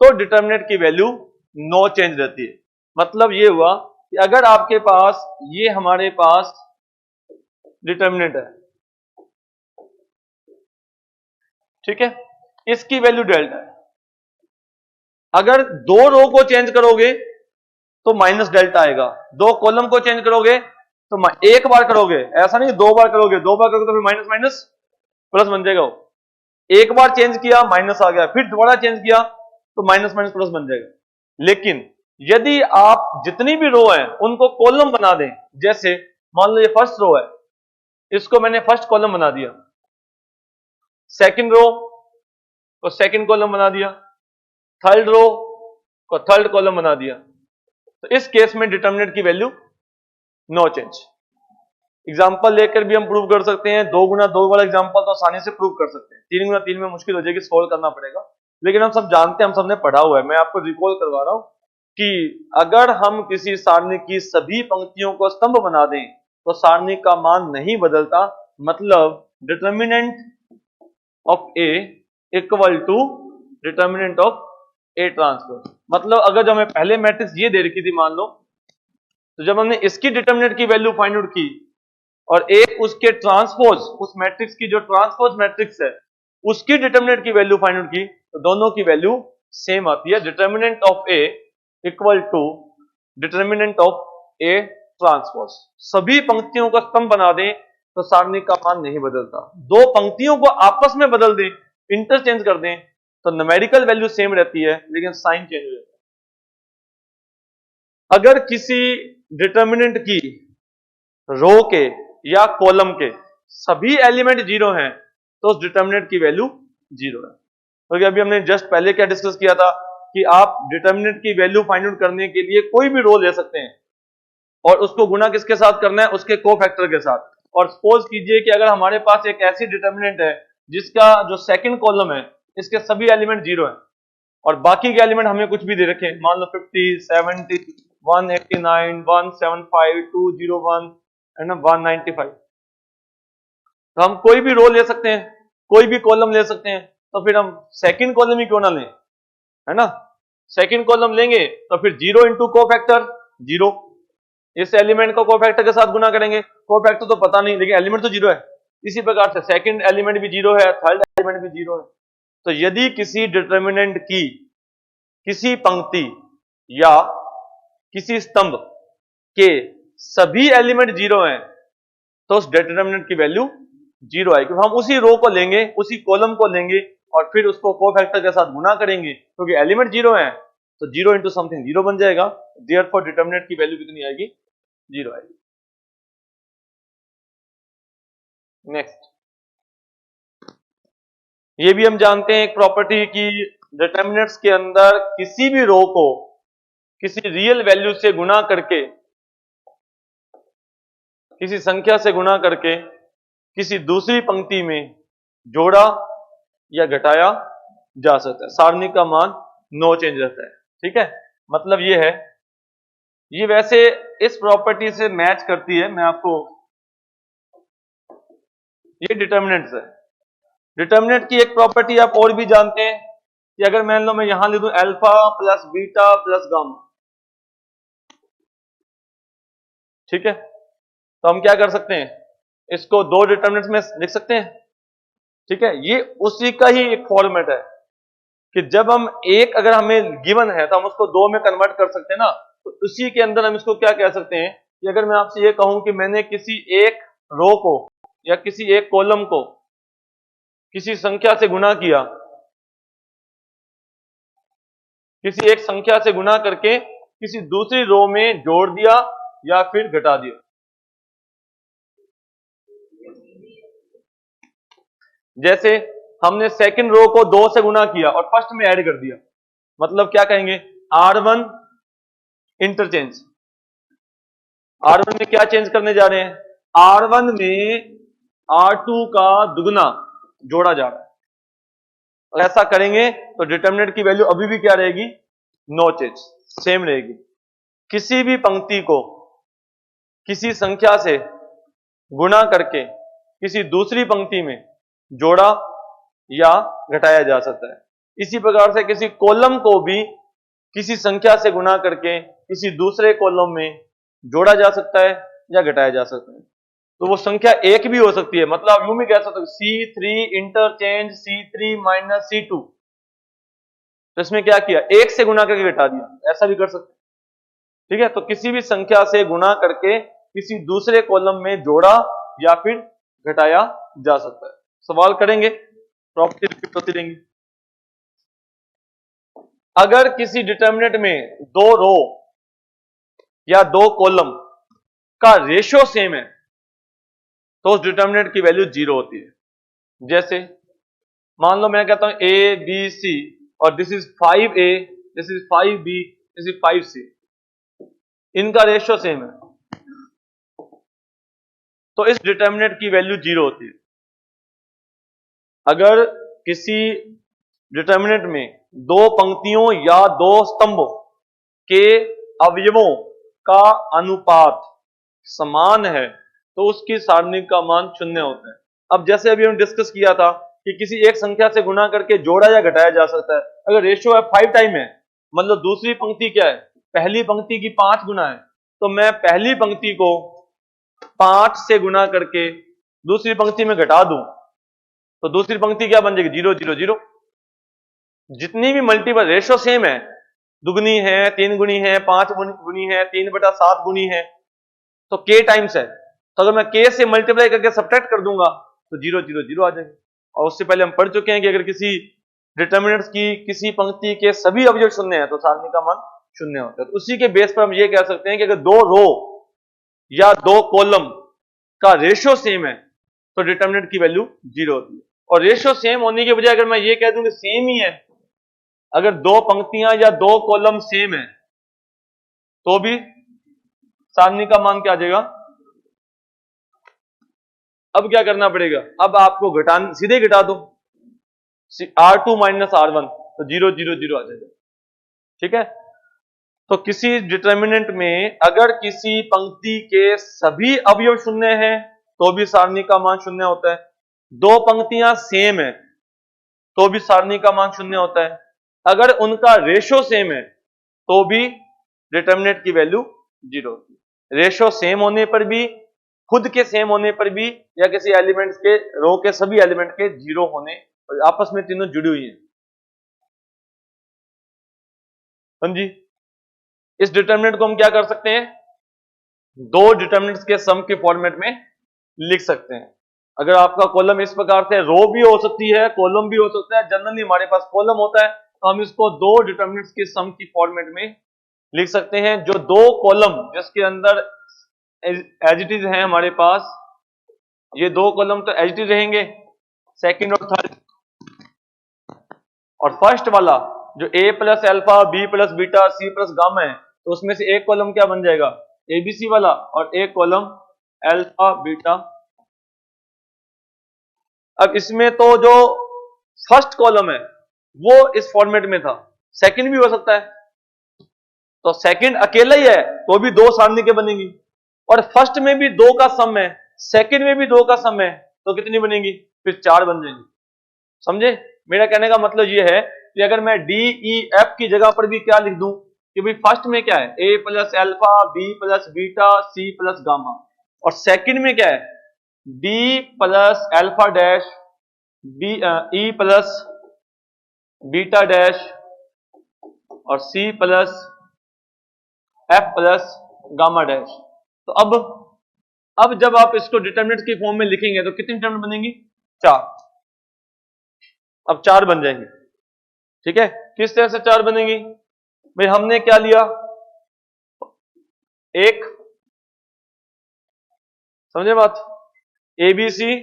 तो डिटर्मिनेंट की वैल्यू नो चेंज रहती है। मतलब ये हुआ कि अगर आपके पास, ये हमारे पास डिटर्मिनेंट है, ठीक है, इसकी वैल्यू डेल्टा है। अगर दो रो को चेंज करोगे तो माइनस डेल्टा आएगा, दो कॉलम को चेंज करोगे तो एक बार करोगे, ऐसा नहीं 2 बार करोगे, 2 बार करोगे तो फिर माइनस माइनस प्लस बन जाएगा। एक बार चेंज किया माइनस आ गया, फिर दोबारा चेंज किया तो माइनस माइनस प्लस बन जाएगा। लेकिन यदि आप जितनी भी रो है उनको कॉलम बना दें, जैसे मान लो ये फर्स्ट रो है, इसको मैंने फर्स्ट कॉलम बना दिया, सेकंड रो को सेकंड कॉलम बना दिया, थर्ड रो को थर्ड कॉलम बना दिया, तो इस केस में डिटर्मिनेंट की वैल्यू नो चेंज। एग्जांपल लेकर भी हम प्रूव कर सकते हैं, 2 गुना 2 वाला एग्जांपल तो आसानी से प्रूव कर सकते हैं, 3 गुना 3 में मुश्किल हो जाएगी, सोल्व करना पड़ेगा, लेकिन हम सब जानते हैं, हम सबने पढ़ा हुआ है। मैं आपको रिकॉल करवा रहा हूं कि अगर हम किसी सारणी की सभी पंक्तियों को स्तंभ बना दें तो सारणी का मान नहीं बदलता, मतलब determinant of A equal to determinant of A transpose. मतलब अगर जो हमें पहले मैट्रिक्स ये दे रखी थी मान लो, तो जब हमने इसकी डिटर्मिनेंट की वैल्यू फाइंड आउट की और एक उसके ट्रांसपोज, उस मैट्रिक्स की जो ट्रांसपोज मैट्रिक्स है उसकी डिटर्मिनेंट की वैल्यू फाइंड आउट की, तो दोनों की वैल्यू सेम आती है, determinant of A equal to determinant of A transpose. सभी पंक्तियों को स्तंभ बना दें तो सारणी का मान नहीं बदलता, दो पंक्तियों को आपस में बदल दें, इंटरचेंज कर दें, तो न्यूमेरिकल वैल्यू सेम रहती है लेकिन साइन चेंज हो जाता है। अगर किसी डिटर्मिनेंट की रो के या कॉलम के सभी एलिमेंट जीरो हैं तो उस डिटर्मिनेंट की वैल्यू जीरो है। क्योंकि अभी हमने जस्ट पहले क्या डिस्कस किया था कि आप डिटर्मिनेंट की वैल्यू फाइंड आउट करने के लिए कोई भी रो ले सकते हैं और उसको गुना किसके साथ करना है, उसके कोफैक्टर के साथ। और सपोज कीजिए कि अगर हमारे पास एक ऐसी डिटर्मिनेंट है जिसका जो सेकंड कॉलम है इसके सभी एलिमेंट जीरो है और बाकी के एलिमेंट हमें कुछ भी दे रखे, मान लो 50, 70, 189, 175, 201 है ना, 195, तो हम कोई भी रो ले सकते हैं, कोई भी कॉलम ले सकते हैं, तो फिर हम सेकंड कॉलम ही क्यों ना लें, है ना। सेकंड कॉलम लेंगे तो फिर 0 इंटू कोफैक्टर 0, इस एलिमेंट को कोफैक्टर के साथ गुना करेंगे, कोफैक्टर तो पता नहीं लेकिन एलिमेंट तो 0 है। इसी प्रकार से सेकंड एलिमेंट भी 0 है, थर्ड एलिमेंट भी 0 है। तो यदि किसी डिटर्मिनेंट की किसी पंक्ति या किसी स्तंभ के सभी एलिमेंट जीरो हैं तो उस डिटरमिनेंट की वैल्यू जीरो आएगी। हम उसी रो को लेंगे, उसी कॉलम को लेंगे और फिर उसको कोफैक्टर के साथ गुना करेंगे, क्योंकि एलिमेंट जीरो है तो जीरो इंटू समथिंग जीरो बन जाएगा। देयरफॉर डिटरमिनेंट की वैल्यू कितनी आएगी? जीरो आएगी। नेक्स्ट, ये भी हम जानते हैं एक प्रॉपर्टी की डिटरमिनेंट्स के अंदर किसी भी रो को किसी रियल वैल्यू से गुना करके, किसी संख्या से गुना करके किसी दूसरी पंक्ति में जोड़ा या घटाया जा सकता है। सारणी का मान नो चेंज रहता है। ठीक है, मतलब ये है, ये वैसे इस प्रॉपर्टी से मैच करती है। मैं आपको, ये डिटरमिनेंट्स है। डिटरमिनेंट की एक प्रॉपर्टी आप और भी जानते हैं कि अगर मान लो मैं यहां लिख दूं alpha plus beta plus gamma, ठीक है, तो हम क्या कर सकते हैं, इसको दो डिटरमिनेंट्स में लिख सकते हैं। ठीक है, ये उसी का ही एक फॉर्मेट है कि जब हम एक, अगर हमें गिवन है तो हम उसको दो में कन्वर्ट कर सकते हैं ना, तो उसी के अंदर हम इसको क्या कह सकते हैं कि अगर मैं आपसे ये कहूं कि मैंने किसी एक रो को या किसी एक कॉलम को किसी संख्या से गुना किया, किसी एक संख्या से गुना करके किसी दूसरी रो में जोड़ दिया या फिर घटा दिया। जैसे हमने सेकंड रो को 2 से गुना किया और फर्स्ट में ऐड कर दिया, मतलब क्या कहेंगे, R1 इंटरचेंज। R1 में क्या चेंज करने जा रहे हैं, R1 में R2 का दुगना जोड़ा जा रहा है। और ऐसा करेंगे तो डिटरमिनेंट की वैल्यू अभी भी क्या रहेगी, नो चेंज, सेम रहेगी। किसी भी पंक्ति को किसी संख्या से गुणा करके किसी दूसरी पंक्ति में जोड़ा या घटाया जा सकता है। इसी प्रकार से किसी कॉलम को भी किसी संख्या से गुणा करके किसी दूसरे कॉलम में जोड़ा जा सकता है या घटाया जा सकता है। तो वो संख्या एक भी हो सकती है, मतलब आप यूं भी कह सकते हो C3 interchange C3 minus C2, तो इसमें क्या किया, एक से गुणा करके घटा दिया, ऐसा भी कर सकते हैं। ठीक है, तो किसी भी संख्या से गुणा करके किसी दूसरे कॉलम में जोड़ा या फिर घटाया जा सकता है। सवाल करेंगे, प्रॉपर्टी रिपीट होती रहेंगी। अगर किसी डिटरमिनेंट में दो रो या दो कॉलम का रेशियो सेम है तो उस डिटरमिनेंट की वैल्यू जीरो होती है। जैसे मान लो मैं कहता हूं ए बी सी और this is 5A, this is 5B, this is 5C, इनका रेशियो सेम है तो इस डिटरमिनेंट की वैल्यू जीरो होती है। अगर किसी डिटरमिनेंट में दो पंक्तियों या दो स्तंभों के अवयवों का अनुपात समान है तो उसकी सारणी का मान शून्य होता है। अब जैसे अभी हमने डिस्कस किया था कि किसी एक संख्या से गुणा करके जोड़ा या घटाया जा सकता है। अगर रेशियो है 5 टाइम है, मतलब दूसरी पंक्ति क्या है, पहली पंक्ति की 5 गुना है, तो मैं पहली पंक्ति को 5 से गुणा करके दूसरी पंक्ति में घटा दूं तो दूसरी पंक्ति क्या बन जाएगी, 0 0 0। जितनी भी मल्टीपल रेशियो सेम है, दुगनी है, 3 गुनी है, 5 गुनी है, 3/7 गुनी है, तो k टाइम्स है, तो अगर मैं k से मल्टीप्लाई करके सब्ट्रैक्ट कर दूंगा तो 0 0 0 आ जाएंगे। और उससे पहले हम पढ़ चुके हैं कि अगर किसी डिटरमिनेंट्स की किसी पंक्ति के सभी अवयव शून्य है तो सारणी का मान शून्य होता है। तो उसी के बेस पर हम ये कह सकते हैं कि अगर दो रो या दो कॉलम का रेशियो सेम है तो डिटरमिनेंट की वैल्यू जीरो होती है। और रेशियो सेम होने के बजाय अगर मैं ये कह दूं कि सेम ही है, अगर दो पंक्तियां या दो कॉलम सेम है तो भी सारणी का मान क्या आ जाएगा। अब क्या करना पड़ेगा, अब आपको घटान सीधे घटा दो, R2 माइनस R1 तो 0 0 0 आ जाएगा। ठीक है, तो किसी डिटरमिनेंट में अगर किसी पंक्ति के सभी अवयव शून्य हैं तो भी सारणी का मान शून्य होता है। दो पंक्तियां सेम है तो भी सारणी का मान शून्य होता है। अगर उनका रेशियो सेम है तो भी डिटरमिनेंट की वैल्यू जीरो होती है। रेशियो सेम होने पर भी, खुद के सेम होने पर भी, या किसी एलिमेंट्स के रो के सभी एलिमेंट के जीरो होने, आपस में तीनों जुड़ी हुई हैं। हाँ जी, इस डिटरमिनेंट को हम क्या कर सकते हैं, दो डिटर्मिनेंट्स के सम के फॉर्मेट में लिख सकते हैं। अगर आपका कॉलम इस प्रकार से, रो भी हो सकती है, कॉलम भी हो सकता है, जनरली हमारे पास कॉलम होता है, तो हम इसको दो डिटर्मिनेंट्स के सम की फॉर्मेट में लिख सकते हैं। जो दो कॉलम जिसके अंदर एज इट इज है हमारे पास, ये दो कॉलम तो एज इट इज रहेंगे, सेकंड और थर्ड, और फर्स्ट वाला जो a plus alpha, b plus beta, c plus gamma है, तो उसमें से एक कॉलम क्या बन जाएगा, abc वाला, और एक कॉलम अल्फा बीटा। अब इसमें तो जो फर्स्ट कॉलम है वो इस फॉर्मेट में था, सेकंड भी हो सकता है, तो सेकंड अकेला ही है तो भी दो सारणी के बनेंगी, और फर्स्ट में भी दो का सम है, सेकंड में भी दो का सम है, तो कितनी बनेंगी, फिर चार बन जाएंगी। समझे? मेरा कहने का मतलब ये है कि अगर मैं डी ई एफ की जगह पर भी क्या लिख दूं कि भाई फर्स्ट में क्या है, A plus alpha, B plus beta, C plus gamma, और सेकंड में क्या है, D plus alpha dash, B E plus beta dash, और C plus F plus gamma dash. तो अब जब आप इसको डिटरमिनेंट की फॉर्म में लिखेंगे तो कितनी डिटरमिनेंट बनेंगी, चार। अब चार बन जाएंगे, ठीक है। किस तरह से चार बनेंगी, भाई हमने क्या लिया, एक, समझे बात, A B C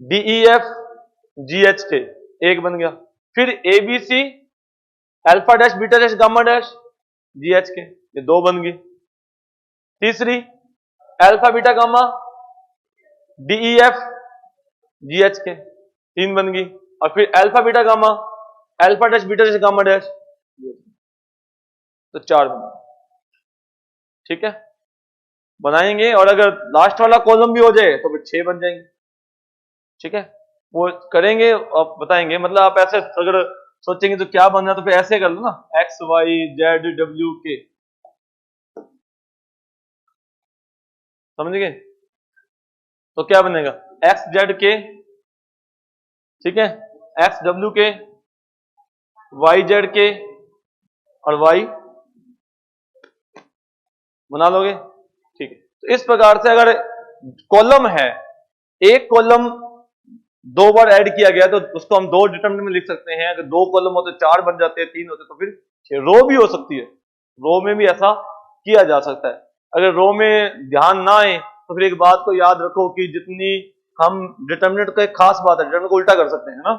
D E F G H K, एक बन गया। फिर A B C alpha dash beta dash gamma dash G H K, ये दो बन गई। तीसरी alpha beta gamma D E F G H K, तीन बन गई। और फिर alpha beta gamma alpha dash beta dash gamma dash, तो चार बन, ठीक है, बनाएंगे। और अगर लास्ट वाला कॉलम भी हो जाए तो फिर छह बन जाएंगे, ठीक है। वो करेंगे, आप बताएंगे, मतलब आप ऐसे अगर सोचेंगे तो क्या बनना, तो फिर ऐसे कर लो ना, एक्स वाई जेड डब्ल्यू के, समझ गए, तो क्या बनेगा, एक्स जेड के, ठीक है, एक्स डब्ल्यू के, वाई जेड के, और वाई बना लोगे, ठीक है। तो इस प्रकार से अगर कॉलम है, एक कॉलम दो बार ऐड किया गया तो उसको हम दो डिटरमिनेंट में लिख सकते हैं। अगर दो कॉलम होते चार बन जाते हैं, तीन होते तो फिर छह। रो भी हो सकती है, रो में भी ऐसा किया जा सकता है। अगर रो में ध्यान ना आए तो फिर एक बात को याद रखो कि जितनी हम डिटरमिनेंट का एक खास बात है, डिटरमिनेंट को उल्टा कर सकते हैं ना,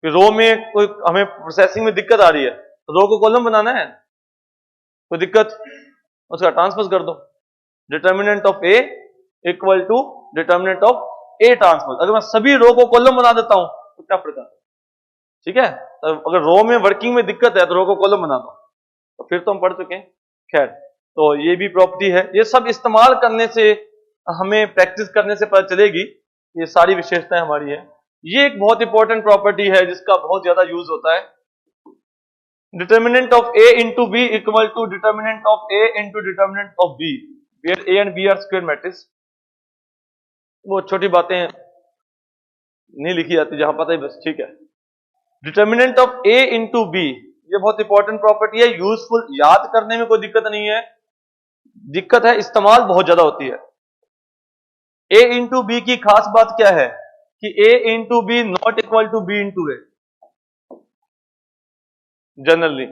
कि रो में कोई हमें प्रोसेसिंग में दिक्कत आ रही है तो रो को कॉलम बनाना है, कोई दिक्कत, उसका ट्रांसपोज कर दो, determinant of A equal to determinant of A transpose. अगर मैं सभी रो को कॉलम बना देता हूं तो क्या फर्क आता है, ठीक है। तो अगर रो में वर्किंग में दिक्कत है तो रो को कॉलम बना दो, तो फिर तो हम पढ़ चुके हैं। खैर, तो ये भी प्रॉपर्टी है, ये सब इस्तेमाल करने से, हमें प्रैक्टिस करने से पता चलेगी, ये सारी विशेषताएं हमारी है। ये एक बहुत इंपॉर्टेंट प्रॉपर्टी है जिसका बहुत ज्यादा यूज होता है, determinant of A into B equal to determinant of A into determinant of B, where A and B are square matrix. वो छोटी बातें नहीं लिखी जाती, जहां पता ही बस, ठीक है। Determinant of A into B, ये बहुत इंपॉर्टेंट प्रॉपर्टी है, यूजफुल, याद करने में कोई दिक्कत नहीं है, दिक्कत है इस्तेमाल बहुत ज्यादा होती है। ए इंटू बी की खास बात क्या है कि A into B not equal to B into A, generally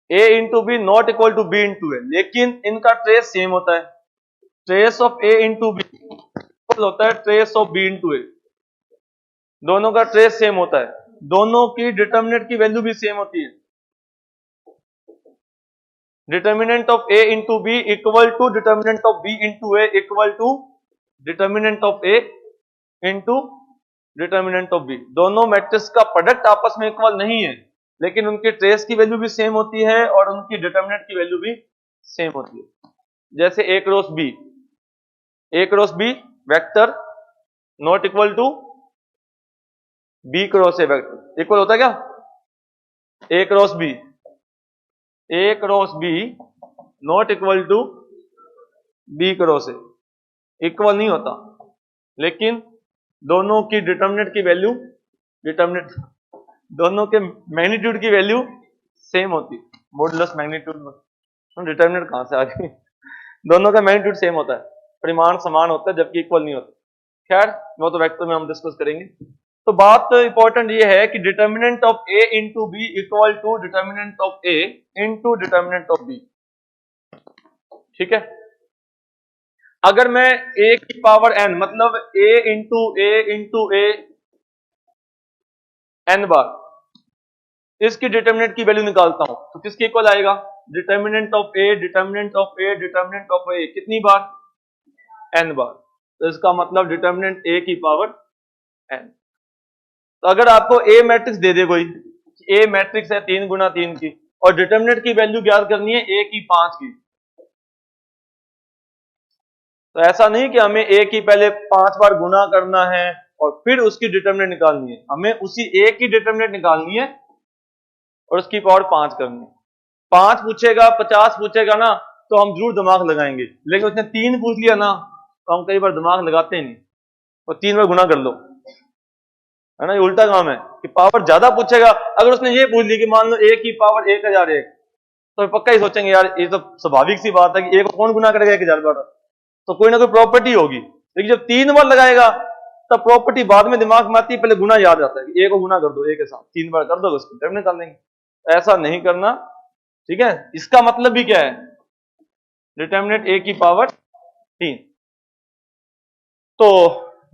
A into B not equal to B into A, लेकिन इनका ट्रेस सेम होता है। Trace of A into B होता है trace of B into A, दोनों का trace same होता है, दोनों की डिटर्मिनेंट की वैल्यू भी सेम होती है। Determinant of A into B equal to determinant of B into A equal to determinant of A into determinant of B. दोनों मैट्रिक्स का प्रोडक्ट आपस में इक्वल नहीं है, लेकिन उनके ट्रेस की वैल्यू भी सेम होती है और उनकी डिटर्मिनेंट की वैल्यू भी सेम होती है। जैसे A cross B, A cross B vector not equal to B cross A vector, equal होता है क्या, A cross B, A cross B not equal to B cross A, equal नहीं होता, लेकिन दोनों की डिटर्मिनेंट की वैल्यू, डिटर्मिनेंट दोनों के मैग्नीट्यूड की वैल्यू सेम होती, मॉडुलस मैग्नीट्यूड में। डिटर्मिनेंट कहां से आ गई, दोनों का मैग्नीट्यूड सेम होता है, परिमाण समान होता है जबकि इक्वल नहीं होता। खैर वो तो वेक्टर में हम डिस्कस करेंगे। तो बात इंपॉर्टेंट ये है कि determinant of A into B equal to determinant of A into determinant of B. ठीक है, अगर मैं ए की पावर एन मतलब ए इंटू ए एन बार इसकी डिटर्मिनेंट की वैल्यू निकालता हूं तो किसके इक्वल आएगा? Determinant of A determinant of A determinant of A कितनी बार? एन बार। तो इसका मतलब डिटर्मिनेंट ए की पावर एन। तो अगर आपको ए मैट्रिक्स दे दे कोई, ए मैट्रिक्स है 3 गुना 3 की और डिटर्मिनेंट की वैल्यू ज्ञात करनी है ए की 5 की, तो ऐसा नहीं कि हमें ए की पहले 5 बार गुना करना है और फिर उसकी डिटर्मिनेंट निकालनी है, हमें उसी ए की डिटर्मिनेंट निकालनी है और उसकी पावर 5 करनी है। 5 पूछेगा 50 पूछेगा ना तो हम जरूर दिमाग लगाएंगे, लेकिन उसने 3 पूछ लिया ना तो हम कई बार दिमाग लगाते नहीं और 3 बार गुना कर लो, है ना। ये उल्टा काम है कि पावर ज्यादा पूछेगा। अगर उसने ये पूछ ली कि मान लो ए की पावर 1001 तो पक्का ही सोचेंगे यार ये तो स्वाभाविक सी बात है कि ए को कौन गुना करेगा 1000 बार, तो कोई ना कोई प्रॉपर्टी होगी। लेकिन जब 3 बार लगाएगा तब प्रॉपर्टी बाद में दिमाग में आती है, पहले गुना याद आता है कि ए को गुना कर दो ए के साथ, 3 बार कर दो उसको डिटर्मिनेंट निकाल लेंगे। ऐसा नहीं करना, ठीक है। इसका मतलब भी क्या है? डिटर्मिनेंट ए की पावर 3। तो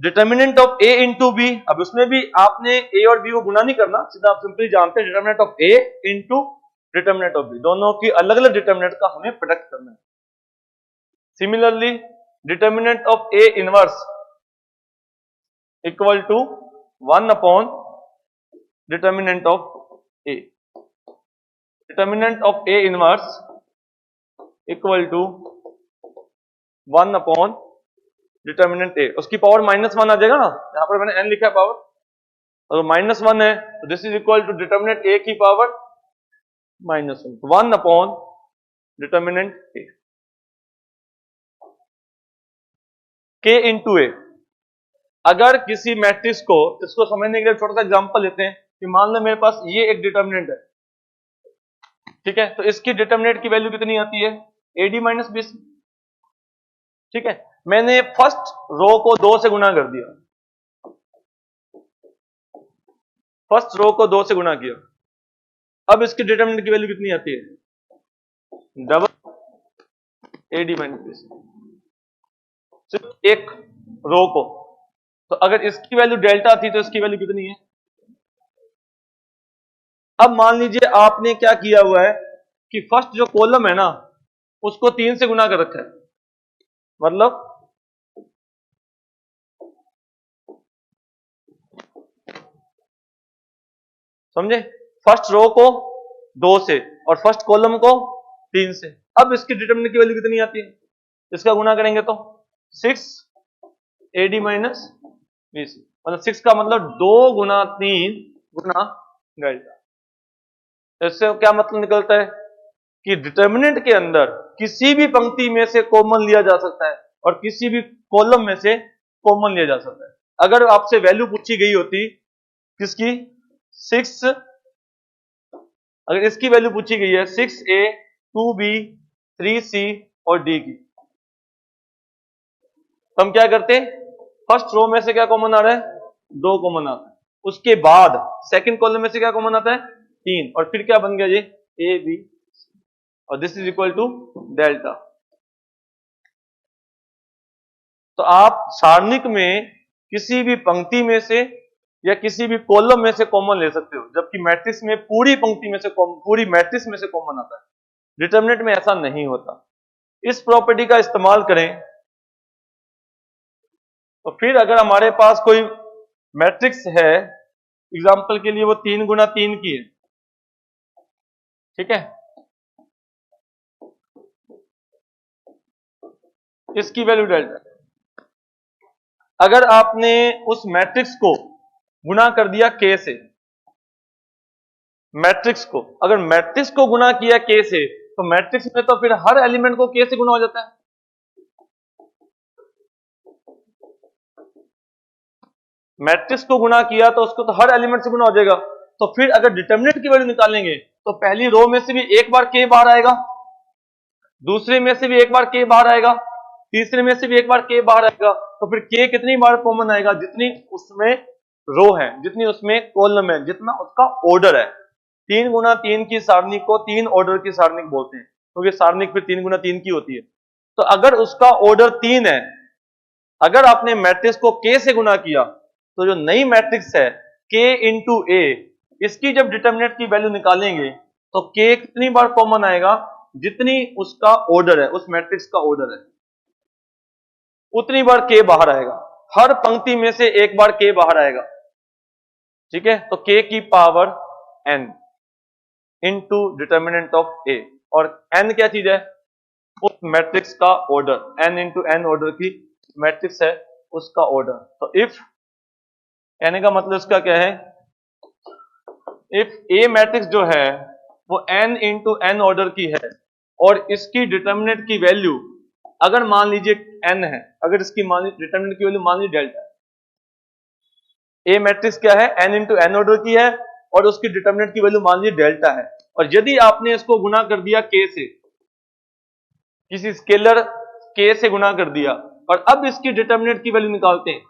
determinant of A into B, अब उसमें भी आपने ए और बी को गुना नहीं करना, सीधा आप सिंपली जानते हैं determinant of A into determinant of B, दोनों की अलग अलग डिटर्मिनेंट का हमें प्रोडक्ट करना है। Similarly determinant of A inverse equal to 1 upon determinant of A. Determinant of A inverse equal to 1 upon determinant A, उसकी पावर -1 आ जाएगा ना, यहां पर मैंने n लिखा है पावर, और -1 है तो this is equal to determinant A की पावर -1, 1 अपॉन डिटर्मिनेंट ए। के इंटू ए, अगर किसी मैट्रिक्स को, इसको समझने के लिए छोटा सा एग्जांपल लेते हैं कि मान लो मेरे पास ये एक डिटर्मिनेंट है, ठीक है, तो इसकी डिटर्मिनेंट की वैल्यू कितनी आती है? AD minus BC। ठीक है, मैंने फर्स्ट रो को 2 से गुना कर दिया, फर्स्ट रो को 2 से गुना किया, अब इसकी डिटर्मिनेंट की वैल्यू कितनी आती है? डबल AD माइनस BC, सिर्फ एक रो को। तो अगर इसकी वैल्यू डेल्टा थी तो इसकी वैल्यू कितनी है? अब मान लीजिए आपने क्या किया हुआ है कि फर्स्ट जो कॉलम है ना उसको 3 से गुना कर रखा है, मतलब समझे, फर्स्ट रो को 2 से और फर्स्ट कॉलम को 3 से। अब इसकी डिटर्मिनेंट की वैल्यू कितनी आती है? इसका गुना करेंगे तो 6 AD माइनस BC, मतलब 6 का मतलब 2 गुना 3 गुना डेल्टा। इससे क्या मतलब निकलता है कि डिटर्मिनेंट के अंदर किसी भी पंक्ति में से कॉमन लिया जा सकता है और किसी भी कॉलम में से कॉमन लिया जा सकता है। अगर आपसे वैल्यू पूछी गई होती किसकी? 6, अगर इसकी वैल्यू पूछी गई है 6A 2B 3C और D की, तो हम क्या करते हैं? फर्स्ट रो में से क्या कॉमन आ रहा है? 2 कॉमन आता है, उसके बाद सेकंड कॉलम में से क्या कॉमन आता है? 3, और फिर क्या बन गया जी? A B, और this is equal to delta. तो आप सारणिक में किसी भी पंक्ति में से या किसी भी कॉलम में से कॉमन ले सकते हो, जबकि मैट्रिक्स में पूरी पंक्ति में से पूरी मैट्रिक्स में से कॉमन आता है। डिटर्मिनेंट में ऐसा नहीं होता। इस प्रॉपर्टी का इस्तेमाल करें तो फिर अगर हमारे पास कोई मैट्रिक्स है, एग्जांपल के लिए वो 3 गुना 3 की है, ठीक है, इसकी वैल्यू डेल्टा। अगर आपने उस मैट्रिक्स को गुना कर दिया K से, मैट्रिक्स को अगर मैट्रिक्स को गुना किया K से, तो मैट्रिक्स में तो फिर हर एलिमेंट को K से गुना हो जाता है। मैट्रिक्स को गुना किया तो उसको तो हर एलिमेंट से गुना हो जाएगा। तो फिर अगर डिटर्मिनेंट की वैल्यू निकालेंगे तो पहली रो में से भी एक बार K बाहर आएगा, दूसरे में से भी एक बार k बाहर आएगा, तीसरे में से भी एक बार k बाहर आएगा, तो फिर k कितनी बार कॉमन आएगा? जितनी उसमें रो है, जितनी उसमें कॉलम है, जितना उसका ऑर्डर है। 3 गुना 3 की सारणी को 3 ऑर्डर की सारणिक बोलते हैं, क्योंकि तो सारणिक फिर 3 गुना 3 की होती है। तो अगर उसका ऑर्डर 3 है, अगर आपने मैट्रिक्स को k से गुना किया, तो जो नई मैट्रिक्स है k इंटू a, इसकी जब डिटर्मिनेंट की वैल्यू निकालेंगे तो k कितनी बार कॉमन आएगा? जितनी उसका ऑर्डर है, उस मैट्रिक्स का ऑर्डर है, उतनी बार k बाहर आएगा। हर पंक्ति में से एक बार k बाहर आएगा, ठीक है। तो k की power n into determinant of a, और n क्या चीज है? उस मैट्रिक्स का order, n into n order की मैट्रिक्स है, उसका ऑर्डर। तो इफ, कहने का मतलब इसका क्या है, इफ a मैट्रिक्स जो है वो n इंटू n ऑर्डर की है और इसकी डिटर्मिनेंट की वैल्यू अगर मान लीजिए n है, अगर इसकी मान लीजिए डिटर्मिनेंट की वैल्यू मान लीजिए डेल्टा है, a मैट्रिक्स क्या है? n इंटू n ऑर्डर की है और उसकी डिटर्मिनेंट की वैल्यू मान लीजिए डेल्टा है, और यदि आपने इसको गुना कर दिया k से, किसी स्केलर k से गुना कर दिया, और अब इसकी डिटर्मिनेंट की वैल्यू निकालते हैं,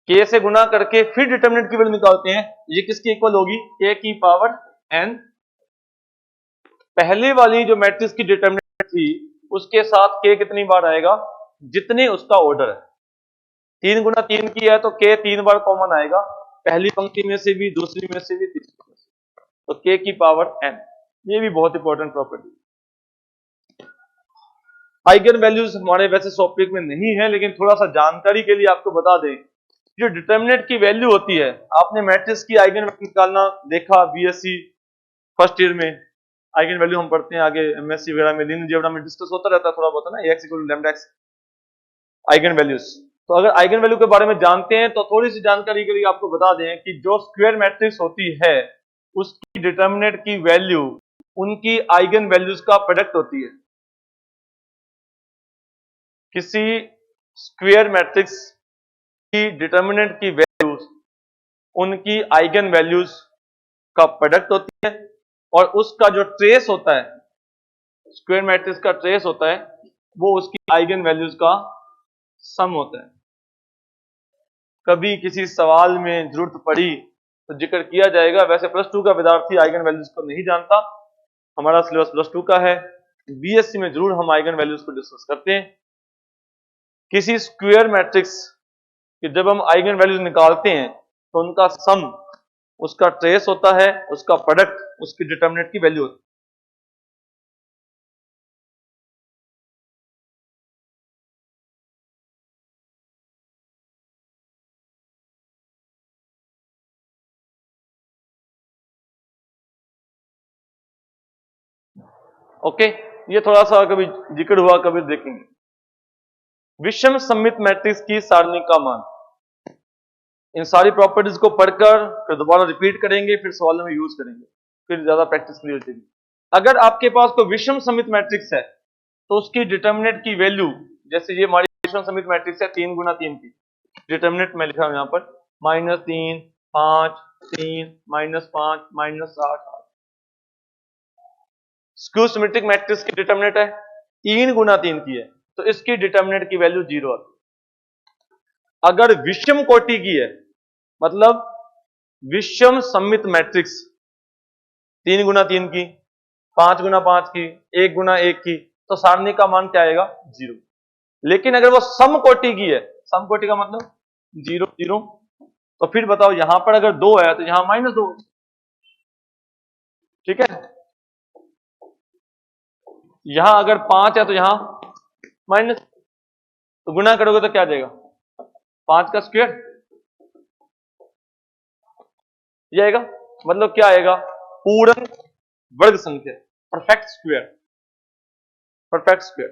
k से गुना करके फिर डिटर्मिनेंट की वैल्यू निकालते हैं, ये किसकी इक्वल होगी? k की पावर n। पहले वाली जो मैट्रिक्स की डिटर्मिनेंट थी उसके साथ k कितनी बार आएगा? जितने उसका ऑर्डर है। 3 गुना 3 की है तो k 3 बार कॉमन आएगा, पहली पंक्ति में से भी, दूसरी में से भी, तीसरी में से, तो k की पावर n। ये भी बहुत इंपॉर्टेंट प्रॉपर्टी। आइगन वैल्यूज हमारे वैसे टॉपिक में नहीं है, लेकिन थोड़ा सा जानकारी के लिए आपको बता दें, जो डिटर्मिनेंट की वैल्यू होती है, आपने मैट्रिक्स की आइगन वैल्यू निकालना देखा बीएससी फर्स्ट ईयर में। आइगन वैल्यू हम पढ़ते हैं आगे एमएससी वगैरह में, लीनियर अलजेब्रा में डिस्कस होता रहता है थोड़ा बहुत, है ना, x equal lambda x eigen values. तो अगर आइगन वैल्यू के बारे में जानते हैं तो थोड़ी सी जानकारी के लिए आपको बता दें कि जो स्क्वायर मैट्रिक्स होती है उसकी डिटर्मिनेंट की वैल्यू उनकी आइगन वैल्यूज का प्रोडक्ट होती है। किसी स्क्वायर मैट्रिक्स की डिटर्मिनेंट की वैल्यूज उनकी आइगन वैल्यूज का प्रोडक्ट होती है, और उसका जो ट्रेस होता है, स्क्वायर मैट्रिक्स का ट्रेस होता है, वो उसकी आइगन वैल्यूज का सम होता है। कभी किसी सवाल में जरूरत पड़ी तो जिक्र किया जाएगा। वैसे प्लस 2 का विद्यार्थी आइगन वैल्यूज को नहीं जानता, हमारा सिलेबस प्लस 2 का है, बीएससी में जरूर हम आइगन वैल्यूज को डिस्कस करते हैं। किसी स्क्वायर मैट्रिक्स कि जब हम आइगन वैल्यूज निकालते हैं तो उनका सम उसका ट्रेस होता है, उसका प्रोडक्ट उसकी डिटर्मिनेंट की वैल्यू होती है। ओके, ये थोड़ा सा कभी जिक्र हुआ, कभी देखेंगे। विषम सममित मैट्रिक्स की सारणी का मान, इन सारी प्रॉपर्टीज को पढ़कर फिर दोबारा रिपीट करेंगे, फिर सवालों में यूज करेंगे, फिर ज्यादा प्रैक्टिस क्लियर हो जाएगी। अगर आपके पास कोई विषम सममित मैट्रिक्स है तो उसकी डिटर्मिनेंट की वैल्यू, जैसे ये हमारी विषम सममित मैट्रिक्स है 3 गुना 3 की, डिटर्मिनेंट मैं लिखा हूं यहां पर -3 5 3 -5 -8। स्क्यू सिमेट्रिक मैट्रिक्स की डिटर्मिनेंट है 3 गुना 3 की है, तो इसकी डिटर्मिनेंट की वैल्यू 0 आती है। अगर विषम कोटि की है, मतलब विषम सममित मैट्रिक्स 3 गुना 3 की, 5 गुना 5 की, 1 गुना 1 की, तो सारणी का मान क्या आएगा? 0। लेकिन अगर वो समकोटि की है, समकोटि का मतलब 0 0, तो फिर बताओ यहां पर अगर 2 है तो यहां -2, ठीक है। यहां अगर 5 है तो यहां माइनस, तो गुना करोगे तो क्या आ जाएगा? 5 का स्क्वायर ये आएगा, मतलब क्या आएगा? पूर्ण वर्ग संख्या, परफेक्ट स्क्वायर, परफेक्ट स्क्वायर।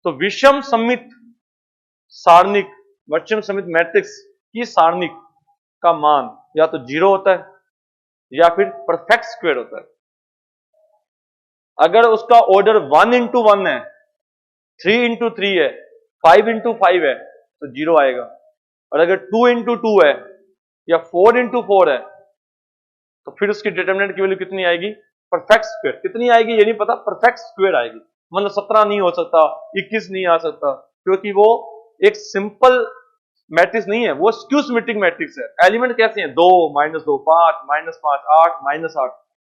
तो विषम सममित सारणिक, विषम सममित मैट्रिक्स की सारणिक का मान या तो 0 होता है या फिर परफेक्ट स्क्वायर होता है। अगर उसका ऑर्डर 1 इंटू 1 है, 3 इंटू 3 है, 5 इंटू 5 है, तो 0 आएगा। और अगर 2 इंटू 2 है या 4 इंटू 4 है, तो फिर उसकी डिटर्मिनेंट की वैल्यू कितनी आएगी? Perfect square. कितनी आएगी ये नहीं पता, परफेक्ट स्क्वायर आएगी। मतलब 17 नहीं हो सकता, 21 नहीं आ सकता, क्योंकि वो एक सिंपल मैट्रिक्स नहीं है, वो स्क्यू सिमेट्रिक मैट्रिक्स है। एलिमेंट कैसे हैं, 2 -2 5 -5 8 -8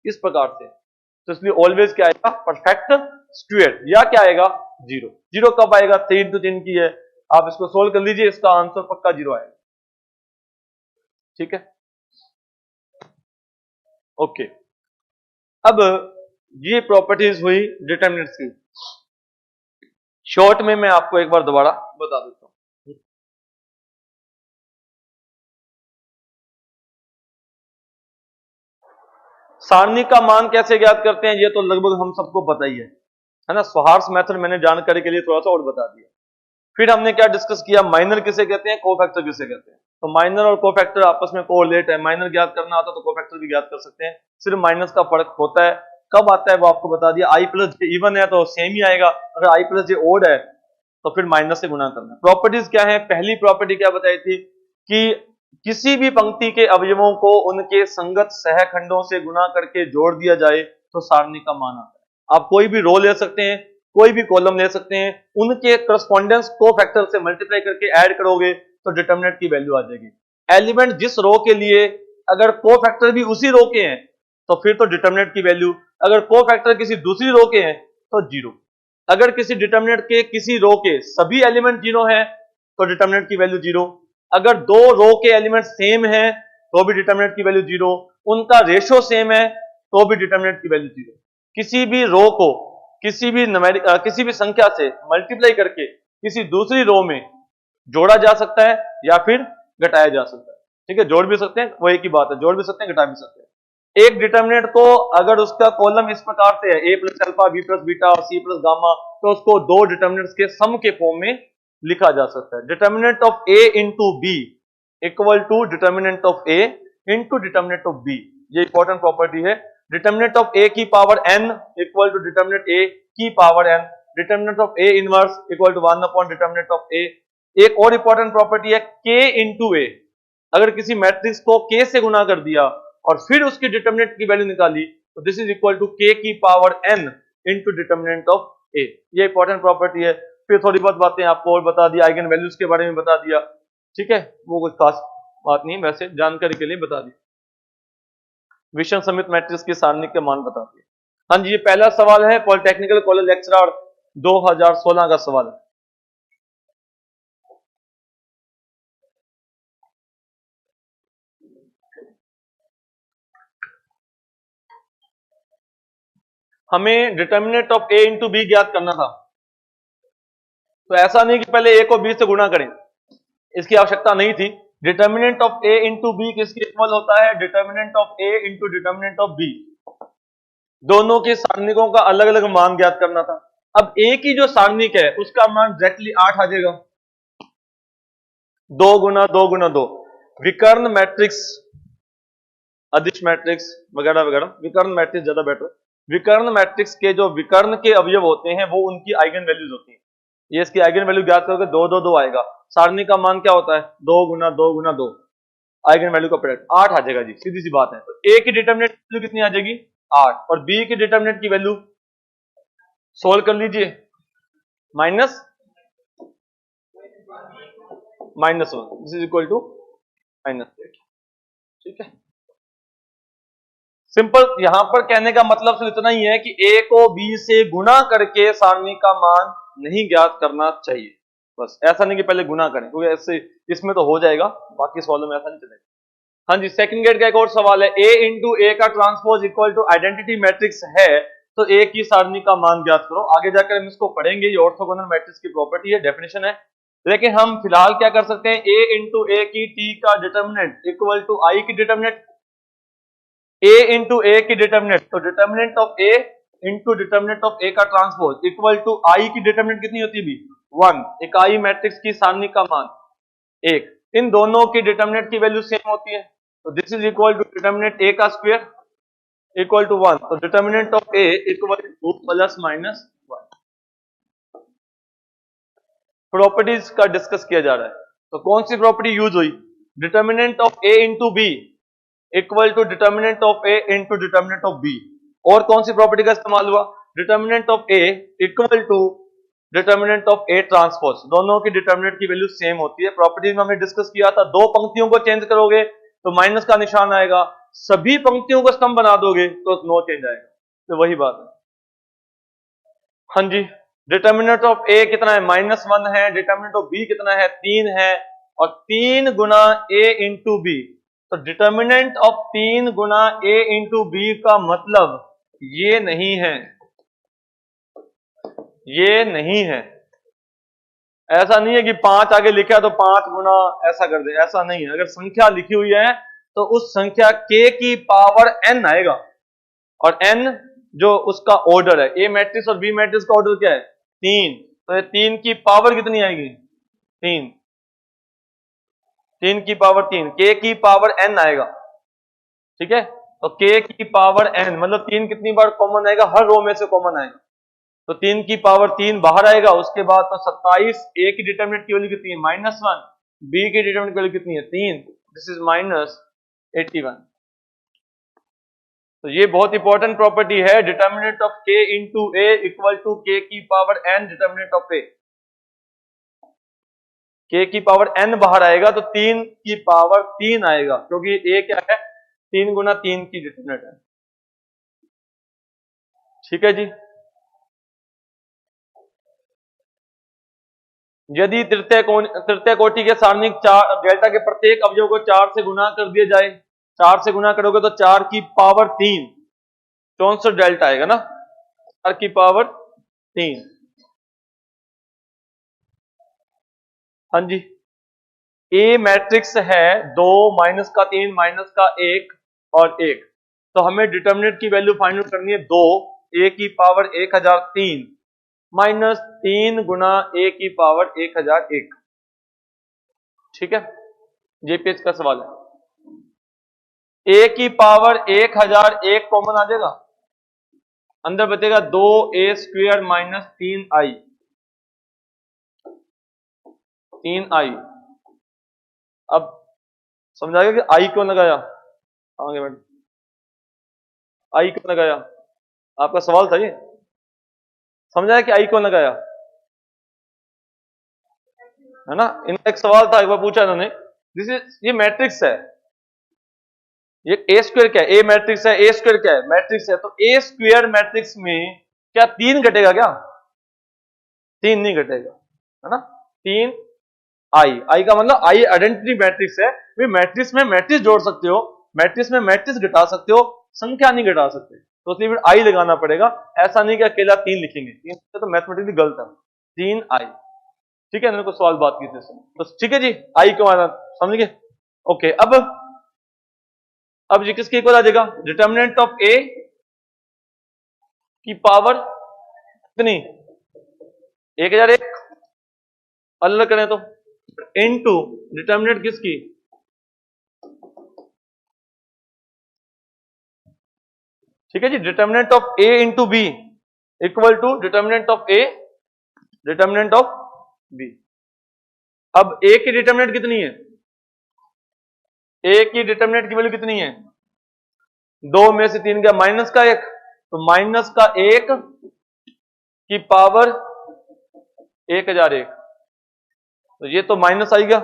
इस प्रकार से। तो इसलिए ऑलवेज क्या आएगा, परफेक्ट स्क्वायर। या क्या आएगा, 0। 0 कब आएगा, 3 into 3 की है, आप इसको सोल्व कर लीजिए, इसका आंसर पक्का 0 आएगा। ठीक है, ओके। अब ये प्रॉपर्टीज हुई डिटरमिनेंट्स की। शॉर्ट में मैं आपको एक बार दोबारा बता देता हूं। सारणी का मान कैसे ज्ञात करते हैं, ये तो लगभग हम सबको पता ही है ना। स्वार्स मेथड मैंने जानकारी के लिए थोड़ा सा और बता दिया। फिर हमने क्या डिस्कस किया, माइनर किसे कहते हैं, कोफैक्टर किसे कहते हैं। तो माइनर और कोफैक्टर आपस में कोरिलेट है। माइनर ज्ञात करना आता तो कोफैक्टर भी ज्ञात कर सकते हैं। सिर्फ माइनस का फर्क होता है, कब आता है वो आपको बता दिया। आई प्लस जे इवन है तो सेम ही आएगा, अगर आई प्लस जे ओड है तो फिर माइनस से गुणा करना। प्रॉपर्टीज क्या है, पहली प्रॉपर्टी क्या बताई थी कि किसी भी पंक्ति के अवयवों को उनके संगत सहखंडों से गुणा करके जोड़ दिया जाए तो सारणी का मान आता है। आप कोई भी रो ले सकते हैं, कोई भी कॉलम ले सकते हैं, उनके करस्पॉन्डेंस को फैक्टर से मल्टीप्लाई करके ऐड करोगे तो डिटरमिनेंट की वैल्यू आ जाएगी। एलिमेंट जिस रो के लिए अगर को फैक्टर भी उसी रो के हैं तो फिर तो डिटरमिनेंट की वैल्यू, अगर को फैक्टर किसी दूसरी रो के हैं तो 0। अगर किसी डिटरमिनेंट के किसी रो के सभी एलिमेंट 0 हैं तो डिटरमिनेंट की वैल्यू 0। अगर दो रो के एलिमेंट सेम हैं तो भी डिटरमिनेंट की वैल्यू 0। उनका रेशो सेम है तो भी डिटरमिनेंट की वैल्यू 0। किसी भी रो को किसी भी संख्या से मल्टीप्लाई करके किसी दूसरी रो में जोड़ा जा सकता है या फिर घटाया जा सकता है। ठीक है, जोड़ भी सकते हैं, वो एक ही बात है, जोड़ भी सकते हैं, घटा भी सकते हैं। एक डिटरमिनेंट को अगर उसका कॉलम इस प्रकार से है, a plus alpha, b plus beta और c प्लस गामा, तो उसको दो डिटरमिनेंट्स के सम के फॉर्म में लिखा जा सकता है। Determinant of a into B equal to determinant of a into determinant of b। ये इंपॉर्टेंट प्रॉपर्टी है। डिटरमिनेंट ऑफ a की power n equal to determinant a की power n। Determinant of a inverse equal to 1 upon determinant of a। एक और important property है k into a। अगर किसी matrix को k से गुना कर दिया और फिर उसकी डिटरमिनेंट की वैल्यू निकाली तो this is equal to k की power n into determinant of a। ये इंपॉर्टेंट प्रॉपर्टी है। फिर थोड़ी बहुत बातें आपको और बता दिया, आइगन वैल्यूज के बारे में बता दिया। ठीक है, वो कुछ खास बात नहीं, वैसे जानकारी के लिए बता दी। विषम समित मैट्रिक्स की सारणी के मान बता दिए। हाँ जी, ये पहला सवाल है, पॉलिटेक्निकल कॉलेज लेक्चरर 2016 का सवाल है। हमें determinant of a into B ज्ञात करना था। तो ऐसा नहीं कि पहले a को b से गुणा करें, इसकी आवश्यकता नहीं थी। Determinant of a into B किसके इक्वल होता है, determinant of a into determinant of b। दोनों के सारणिकों का अलग अलग मान ज्ञात करना था। अब a की जो सारणिक है उसका मान डायरेक्टली 8 आ जाएगा, 2 गुना 2 गुना 2। विकर्ण मैट्रिक्स, अदिश मैट्रिक्स वगैरह वगैरह, विकर्ण मैट्रिक्स ज्यादा बेटर। विकर्ण मैट्रिक्स के जो विकर्ण के अवयव होते हैं वो उनकी आइगन वैल्यूज होती हैं। ये इसकी आइगन वैल्यू ज्ञात करोगे 2 2 2 आएगा। सारणी का मान क्या होता है, 2 गुना 2 गुना 2। आइगन वैल्यू का प्रोडक्ट 8 आ जाएगा जी, सीधी सी बात है। तो a की डिटरमिनेंट वैल्यू कितनी आ जाएगी, 8, और b की डिटरमिनेंट की वैल्यू सोल्व कर लीजिए, minus -1, this is equal to -8। ठीक है, सिंपल। यहां पर कहने का मतलब सिर्फ इतना ही है कि a को b से गुणा करके सारणी का मान नहीं ज्ञात करना चाहिए। बस ऐसा नहीं कि पहले गुणा करें, क्योंकि ऐसे इसमें तो हो जाएगा, बाकी सवालों में ऐसा नहीं चलेगा। हाँ जी, सेकंड ग्रेड का एक और सवाल है, a इंटू ए का transpose equal to identity matrix है तो a की सारणी का मान ज्ञात करो। आगे जाकर हम इसको पढ़ेंगे, ये ऑर्थोगोनल मैट्रिक्स की प्रॉपर्टी है, डेफिनेशन है। लेकिन हम फिलहाल क्या कर सकते हैं, a इंटू ए की t का डिटरमिनेंट इक्वल टू i की डिटरमिनेंट, a इंटू ए की डिटरमिनेंट, तो determinant of a into determinant of a का ट्रांसपोज इक्वल टू i की डिटरमिनेंट कितनी होती है भी, 1। इकाई मैट्रिक्स की सारणी का मान 1। इन दोनों की डिटरमिनेंट की वैल्यू सेम होती है, तो this is equal to determinant a का स्क्वायर इक्वल टू 1। तो determinant of a equal to plus minus 1। Properties का डिस्कस किया जा रहा है, तो कौन सी प्रॉपर्टी यूज हुई, determinant of a into B equal to determinant of a into determinant of b। और कौन सी प्रॉपर्टी का इस्तेमाल हुआ? Determinant of A equal to determinant of A transpose, दोनों की डिटर्मिनेंट की वैल्यू सेम होती है। प्रॉपर्टीज में हमने डिस्कस किया था, दो पंक्तियों को चेंज करोगे तो माइनस का निशान आएगा, सभी पंक्तियों को स्तंभ बना दोगे तो नो चेंज आएगा। तो वही बात है। हाँ जी, डिटर्मिनेंट ऑफ ए कितना है? -1 है। डिटर्मिनेंट ऑफ बी कितना है? 3 है। और 3 गुना ए इंटू बी, तो डिटर्मिनेंट ऑफ 3 गुना ए इंटू बी का मतलब ये नहीं है, ये नहीं है। ऐसा नहीं है कि 5 आगे लिखा तो 5 गुना ऐसा कर दे, ऐसा नहीं है। अगर संख्या लिखी हुई है तो उस संख्या k की पावर n आएगा, और n जो उसका ऑर्डर है, ए मैट्रिक्स और बी मैट्रिक्स का ऑर्डर क्या है? 3, तो ये 3 की पावर कितनी आएगी? 3, 3 की पावर 3, k की पावर n आएगा। ठीक है, तो k की पावर n मतलब 3 कितनी बार कॉमन आएगा? हर रो में से कॉमन आएगा, तो 3 की पावर 3 बाहर आएगा। उसके बाद तो 27, ए की डिटरमिनेंट की वैल्यू कितनी है? -1, बी की डिटरमिनेंट की वैल्यू कितनी है? 3, दिस इज -81। तो ये बहुत इंपॉर्टेंट प्रॉपर्टी है, determinant of k into A equal to k की power n determinant of A. k की पावर n बाहर आएगा तो 3 की पावर 3 आएगा, क्योंकि a क्या है? 3 गुना 3 की डिटरमिनेंट है। ठीक है जी। यदि तृतीय कोटि के सारणिक डेल्टा के प्रत्येक अवयव को 4 से गुना कर दिया जाए, 4 से गुना करोगे तो 4 की पावर 3, 64 डेल्टा आएगा ना, 4 की पावर 3। हाँ जी, ए मैट्रिक्स है 2 -3 -1 और 1, तो हमें डिटर्मिनेंट की वैल्यू फाइंड आउट करनी है 2, ए की पावर 1003 -3 गुना ए की पावर 1001। ठीक है, ये पेज का सवाल है। ए की पावर 1001 कॉमन आ जाएगा, अंदर बचेगा 2a² -3i। अब समझाएगा कि आई क्यों लगाया? आगे मैडम, आई क्यों लगाया? आपका सवाल था ये, समझाया कि आई क्यों लगाया, है ना? इनका एक सवाल था, एक बार पूछा इन्होंने, ये मैट्रिक्स है, ये ए स्क्वायर क्या है? ए मैट्रिक्स है, ए स्क्वायर क्या है? मैट्रिक्स है। तो ए स्क्वायर मैट्रिक्स में क्या 3 घटेगा क्या? 3 नहीं घटेगा, है ना? 3 आई का मतलब आई आइडेंटिटी मैट्रिक्स है। भाई मैट्रिक्स में मैट्रिक्स जोड़ सकते हो, मैट्रिक्स में मैट्रिक्स घटा सकते हो, संख्या नहीं घटा सकते, तो इसलिए फिर आई लगाना पड़ेगा। ऐसा नहीं कि अकेला 3 लिखेंगे, 3 तो मैथमेटिकली गलत है। 3 आई। ठीक है, मैंने कुछ सवाल बात की थी, तो ठीक है जी, आई क्यों आना समझ गए? ओके, अब ये किसके इक्वल आ जाएगा? डिटर्मिनेंट ऑफ ए की पावर कितनी? 1001 अलग करें तो इनटू डिटर्मिनेंट किसकी? ठीक है जी, determinant of A into B equal to determinant of A determinant of B. अब ए की डिटर्मिनेंट कितनी है? ए की डिटर्मिनेंट की वैल्यू कितनी है? 2 में से 3 का माइनस का 1, तो माइनस का 1 की पावर 1001, तो ये तो माइनस आएगा।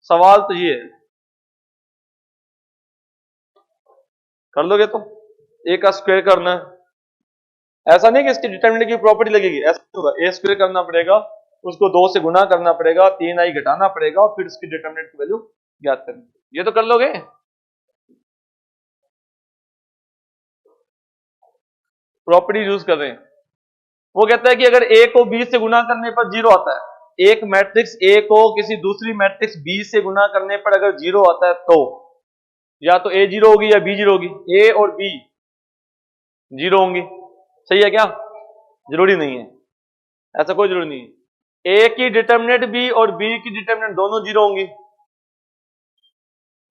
सवाल तो ये है, कर लोगे तो ए का स्क्वायर करना है, ऐसा नहीं कि इसकी डिटर्मिनेंट की प्रॉपर्टी लगेगी, ऐसा होगा, ए स्क्वायर करना पड़ेगा, उसको 2 से गुना करना पड़ेगा, 3i घटाना पड़ेगा, और फिर इसकी डिटर्मिनेंट की वैल्यू ज्ञात करनी। ये तो कर लोगे। प्रॉपर्टी यूज कर रहे हैं, वो कहता है कि अगर a को b से गुना करने पर 0 आता है, एक मैट्रिक्स a को किसी दूसरी मैट्रिक्स b से गुना करने पर अगर 0 आता है, तो या तो a 0 होगी या b 0 होगी, a और b 0 होंगी। सही है क्या? जरूरी नहीं है, ऐसा कोई जरूरी नहीं है। a की डिटर्मिनेंट b और b की डिटर्मिनेंट दोनों 0 होंगी,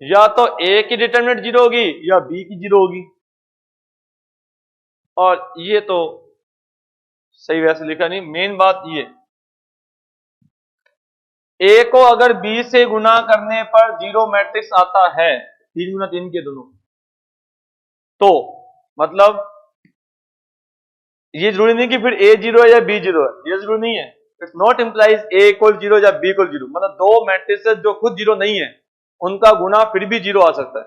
या तो a की डिटर्मिनेंट 0 होगी या b की 0 होगी। और ये तो सही वैसे लिखा नहीं, मेन बात ये, a को अगर b से गुना करने पर 0 मैट्रिक्स आता है, 3 गुना 3 के दोनों, तो मतलब ये जरूरी नहीं कि फिर a 0 है या b 0 है, ये जरूरी नहीं है। It's not implies a equal 0 या b इक्वल 0, मतलब दो मैट्रिसेस जो खुद 0 नहीं है उनका गुना फिर भी 0 आ सकता है,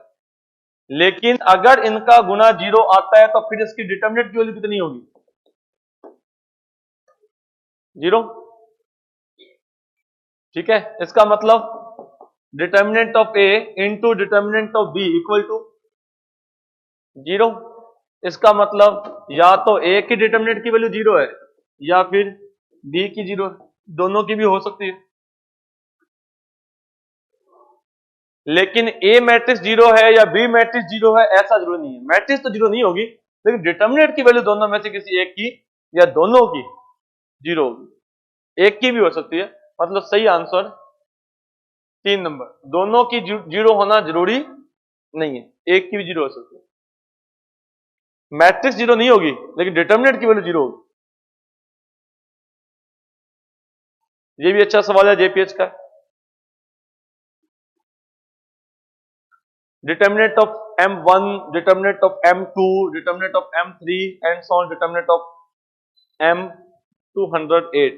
लेकिन अगर इनका गुना 0 आता है तो फिर इसकी डिटरमिनेंट की वैल्यू कितनी होगी? 0। ठीक है, इसका मतलब determinant of a into determinant of b equal to 0। इसका मतलब या तो a की डिटरमिनेंट की वैल्यू 0 है या फिर b की 0 है, दोनों की भी हो सकती है। लेकिन a मैट्रिक्स 0 है या b मैट्रिक्स 0 है ऐसा जरूरी नहीं है। मैट्रिक्स तो 0 नहीं होगी, लेकिन डिटरमिनेंट की वैल्यू दोनों में से किसी एक की या दोनों की 0 होगी, एक की भी हो सकती है। मतलब सही आंसर 3 नंबर, दोनों की 0 होना जरूरी नहीं है, एक की भी 0 हो सकती है। मैट्रिक्स 0 नहीं होगी लेकिन डिटरमिनेंट की वैल्यू 0 होगी। ये भी अच्छा सवाल है जेपीएच का। Determinant of M1, determinant of M2, determinant of M3 and so on, determinant of M208।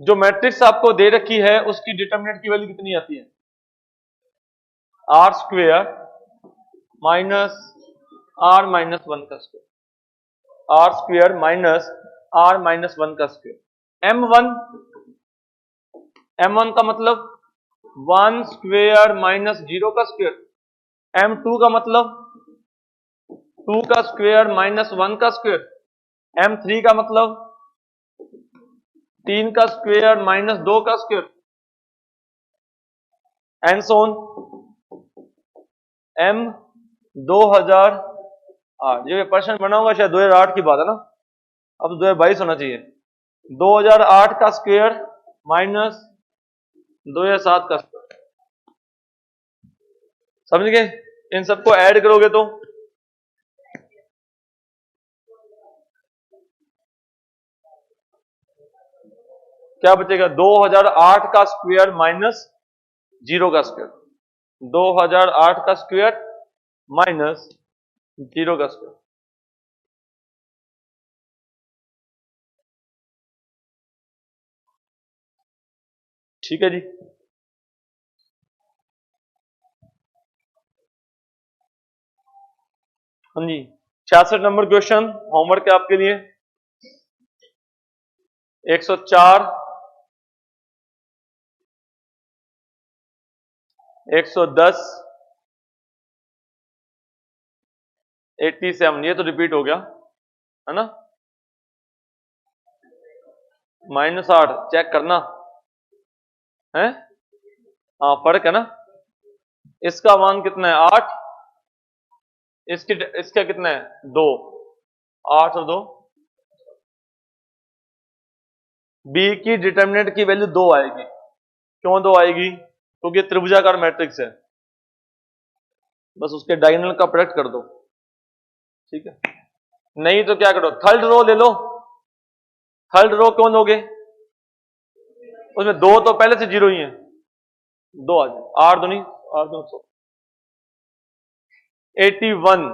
जो मैट्रिक्स आपको दे रखी है उसकी डिटरमिनेंट की वैल्यू कितनी आती है? R square minus R minus 1 का square, R square minus R minus 1 का स्क्वायर। M1 का मतलब 1 स्क्वेयर माइनस 0 का स्क्वायर। M2 का मतलब 2 का स्क्वायर माइनस 1 का स्क्वायर। M3 का मतलब 3 का स्क्वायर माइनस 2 का square, and so on. M 2008, ये प्रश्न बना होगा शायद 2008 की बात है ना, अब 2022 होना चाहिए। 2008 का स्क्वायर माइनस 2007 का स्क्वायर, समझ गए? इन सबको ऐड करोगे तो क्या बचेगा? 2008 का स्क्वायर माइनस 0 का स्क्वायर, 2008 का स्क्वायर माइनस 0 का स्क्वायर। ठीक है जी। हाँ जी, 66 नंबर क्वेश्चन होमवर्क है आपके लिए। 104, 110, 87, ये तो रिपीट हो गया है ना। -8 चेक करना है, हाँ फर्क है ना। इसका मान कितना है? 8, इसका कितना है? 2, 8 और 2। बी की डिटरमिनेंट की वैल्यू 2 आएगी। क्यों 2 आएगी? क्योंकि त्रिभुजाकार मैट्रिक्स है, बस उसके डायगोनल का प्रोडक्ट कर दो। ठीक है, नहीं तो क्या करो, थर्ड रो ले लो। थर्ड रो क्यों लोगे? उसमें 2 तो पहले से 0 ही है, 2 आ जाए, 8 2 नहीं, 8 2 100। 81,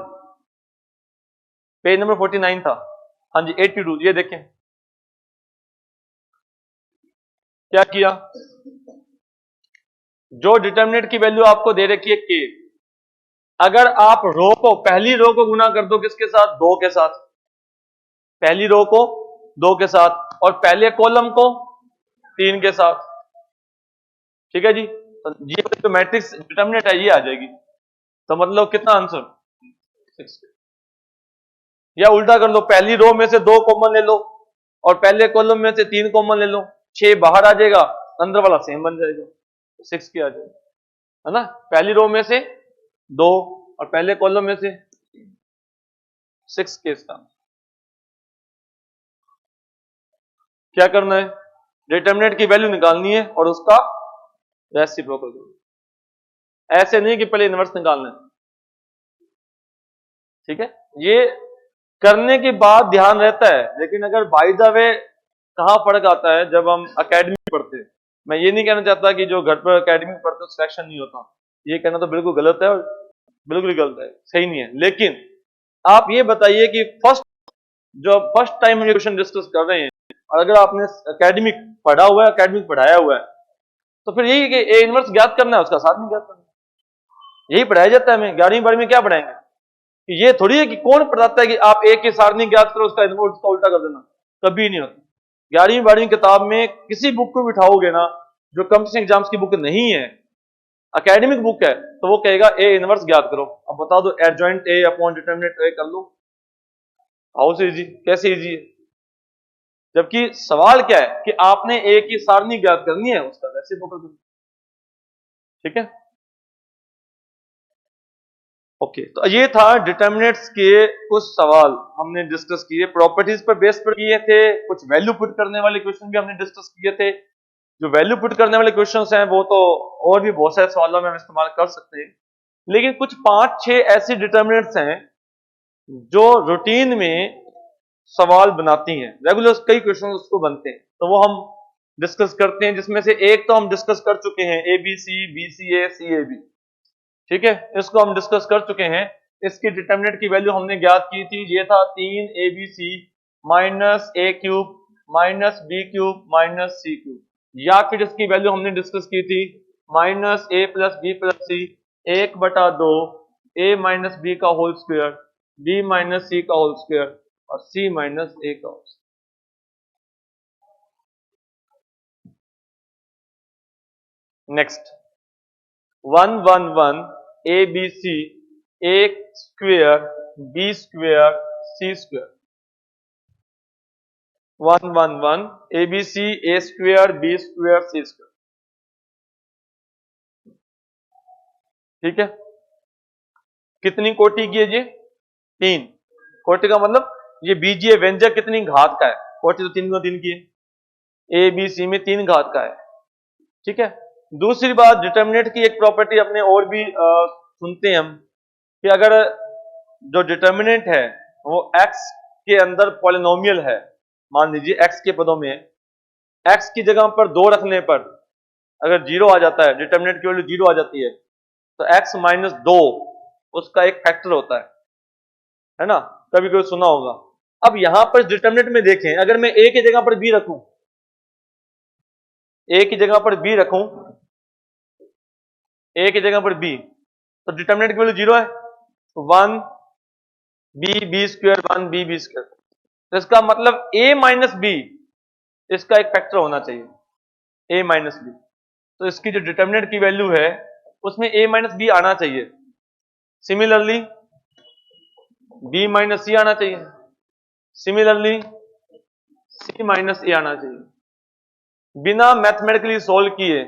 पेज नंबर 49 था। हाँ जी 82, ये देखें क्या किया। जो डिटरमिनेंट की वैल्यू आपको दे रखी है के, अगर आप रो को, पहली रो को गुना कर दो किसके साथ? 2 के साथ। पहली रो को 2 के साथ और पहले कॉलम को 3 के साथ। ठीक है जी, तो ये जो मैट्रिक्स डिटरमिनेंट है ये आ जाएगी। तो मतलब कितना आंसर? 6। या उल्टा कर लो, पहली रो में से 2 कॉमन ले लो और पहले कॉलम में से 3 कॉमन ले लो, 6 बाहर आ जाएगा, अंदर वाला सेम बन जाएगा, 6 की आ जाएगा, है ना। पहली रो में से 2 और पहले कॉलम में से 6 के इसका क्या करना है? डिटरमिनेंट की वैल्यू निकालनी है और उसका रेसिप्रोकल करना। ऐसे नहीं कि पहले इनवर्स निकालना है। ठीक है, ये करने के बाद ध्यान रहता है, लेकिन अगर बाय द वे कहां फर्क आता है? जब हम एकेडमी पढ़ते हैं। मैं ये नहीं कहना चाहता कि जो घर पर एकेडमी पढ़ते हो सिलेक्शन नहीं होता, ये कहना तो बिल्कुल गलत है। और बिल्कुल गलत है, सही नहीं है। लेकिन आप ये बताइए कि फर्स्ट टाइम हम ये क्वेश्चन डिस्कस कर रहे हैं, और अगर आपने एकेडमिक पढ़ा हुआ है, एकेडमिक पढ़ाया हुआ है, तो फिर यही है कि ए इनवर्स ज्ञात करना है, उसका साधन ज्ञात करना है। यही पढ़ाया जाता है हमें। 11वीं 12वीं में क्या पढ़ाएंगे? कि ये थोड़ी है कि कौन बताता है कि आप ए की सारणी ज्ञात करो, उसका इनवर्स का उल्टा कर देना, कभी नहीं होता। 11वीं 12वीं किताब में किसी बुक को बिठाओगे ना, जो कंपटीशन एग्जाम्स की बुक नहीं है, एकेडमिक बुक है, तो वो कहेगा ए इनवर्स ज्ञात करो। अब बता दो, adjoint A upon determinant A कर लो। हाउ से इजी, कैसे इजी है? जबकि सवाल क्या है कि आपने ए की सारणी ज्ञात करनी है, उसका वैसे फोकस करो। ठीक है, ओके। तो ये था डिटरमिनेंट्स के कुछ सवाल हमने डिस्कस किए, प्रॉपर्टीज पर बेस पर किए थे, कुछ वैल्यू पुट करने वाले क्वेश्चन भी हमने डिस्कस किए थे। जो वैल्यू पुट करने वाले क्वेश्चंस हैं वो तो और भी बहुत सारे सवालों में हम इस्तेमाल कर सकते हैं, लेकिन कुछ 5-6 ऐसी डिटरमिनेंट्स हैं जो रूटीन में सवाल बनाती हैं, रेगुलर कई क्वेश्चन उसको बनते हैं, तो वो हम डिस्कस करते हैं। जिसमें से एक तो हम डिस्कस कर चुके हैं, ABC BCA CAB, ठीक है, इसको हम डिस्कस कर चुके हैं। इसकी डिटरमिनेंट की वैल्यू हमने ज्ञात की थी, ये था 3ABC minus A cube minus B cube minus C cube, या फिर इसकी वैल्यू हमने डिस्कस की थी minus A plus B plus C 1/2 A minus B का whole square, B minus C का होल स्क्वायर और C माइनस A का whole square. Next 111 ABC A square B square C square, 111 ABC A square B square C square. ठीक है, कितनी कोटि की है ये? 3। कोटि का मतलब ये बीजीय व्यंजक कितनी घात का है? कोटि तो 3 की है, ए बी सी में 3 घात का है। ठीक है, दूसरी बात, डिटरमिनेंट की एक प्रॉपर्टी अपने और भी सुनते हैं हम, कि अगर जो डिटरमिनेंट है वो x के अंदर पॉलिनोमियल है, मान लीजिए x के पदों में, x की जगह पर 2 रखने पर अगर 0 आ जाता है, डिटरमिनेंट की वैल्यू 0 आ जाती है, तो x माइनस 2 उसका एक फैक्टर होता है ना, कभी कोई सुना होगा। अब यहां पर डिटरमिनेंट में देखें, अगर मैं a की जगह पर b रखूं, a की जगह पर b रखूं, a की जगह पर b, तो डिटरमिनेंट की वैल्यू 0 है, 1 b स्क्वायर 1 b स्क्वायर, तो इसका मतलब a माइनस b इसका एक फैक्टर होना चाहिए, a माइनस b। तो इसकी जो डिटरमिनेंट की वैल्यू है उसमें a माइनस b आना चाहिए। सिमिलरली b माइनस c आना चाहिए, सिमिलरली c माइनस a आना चाहिए। बिना मैथमेटिकली सोल्व किए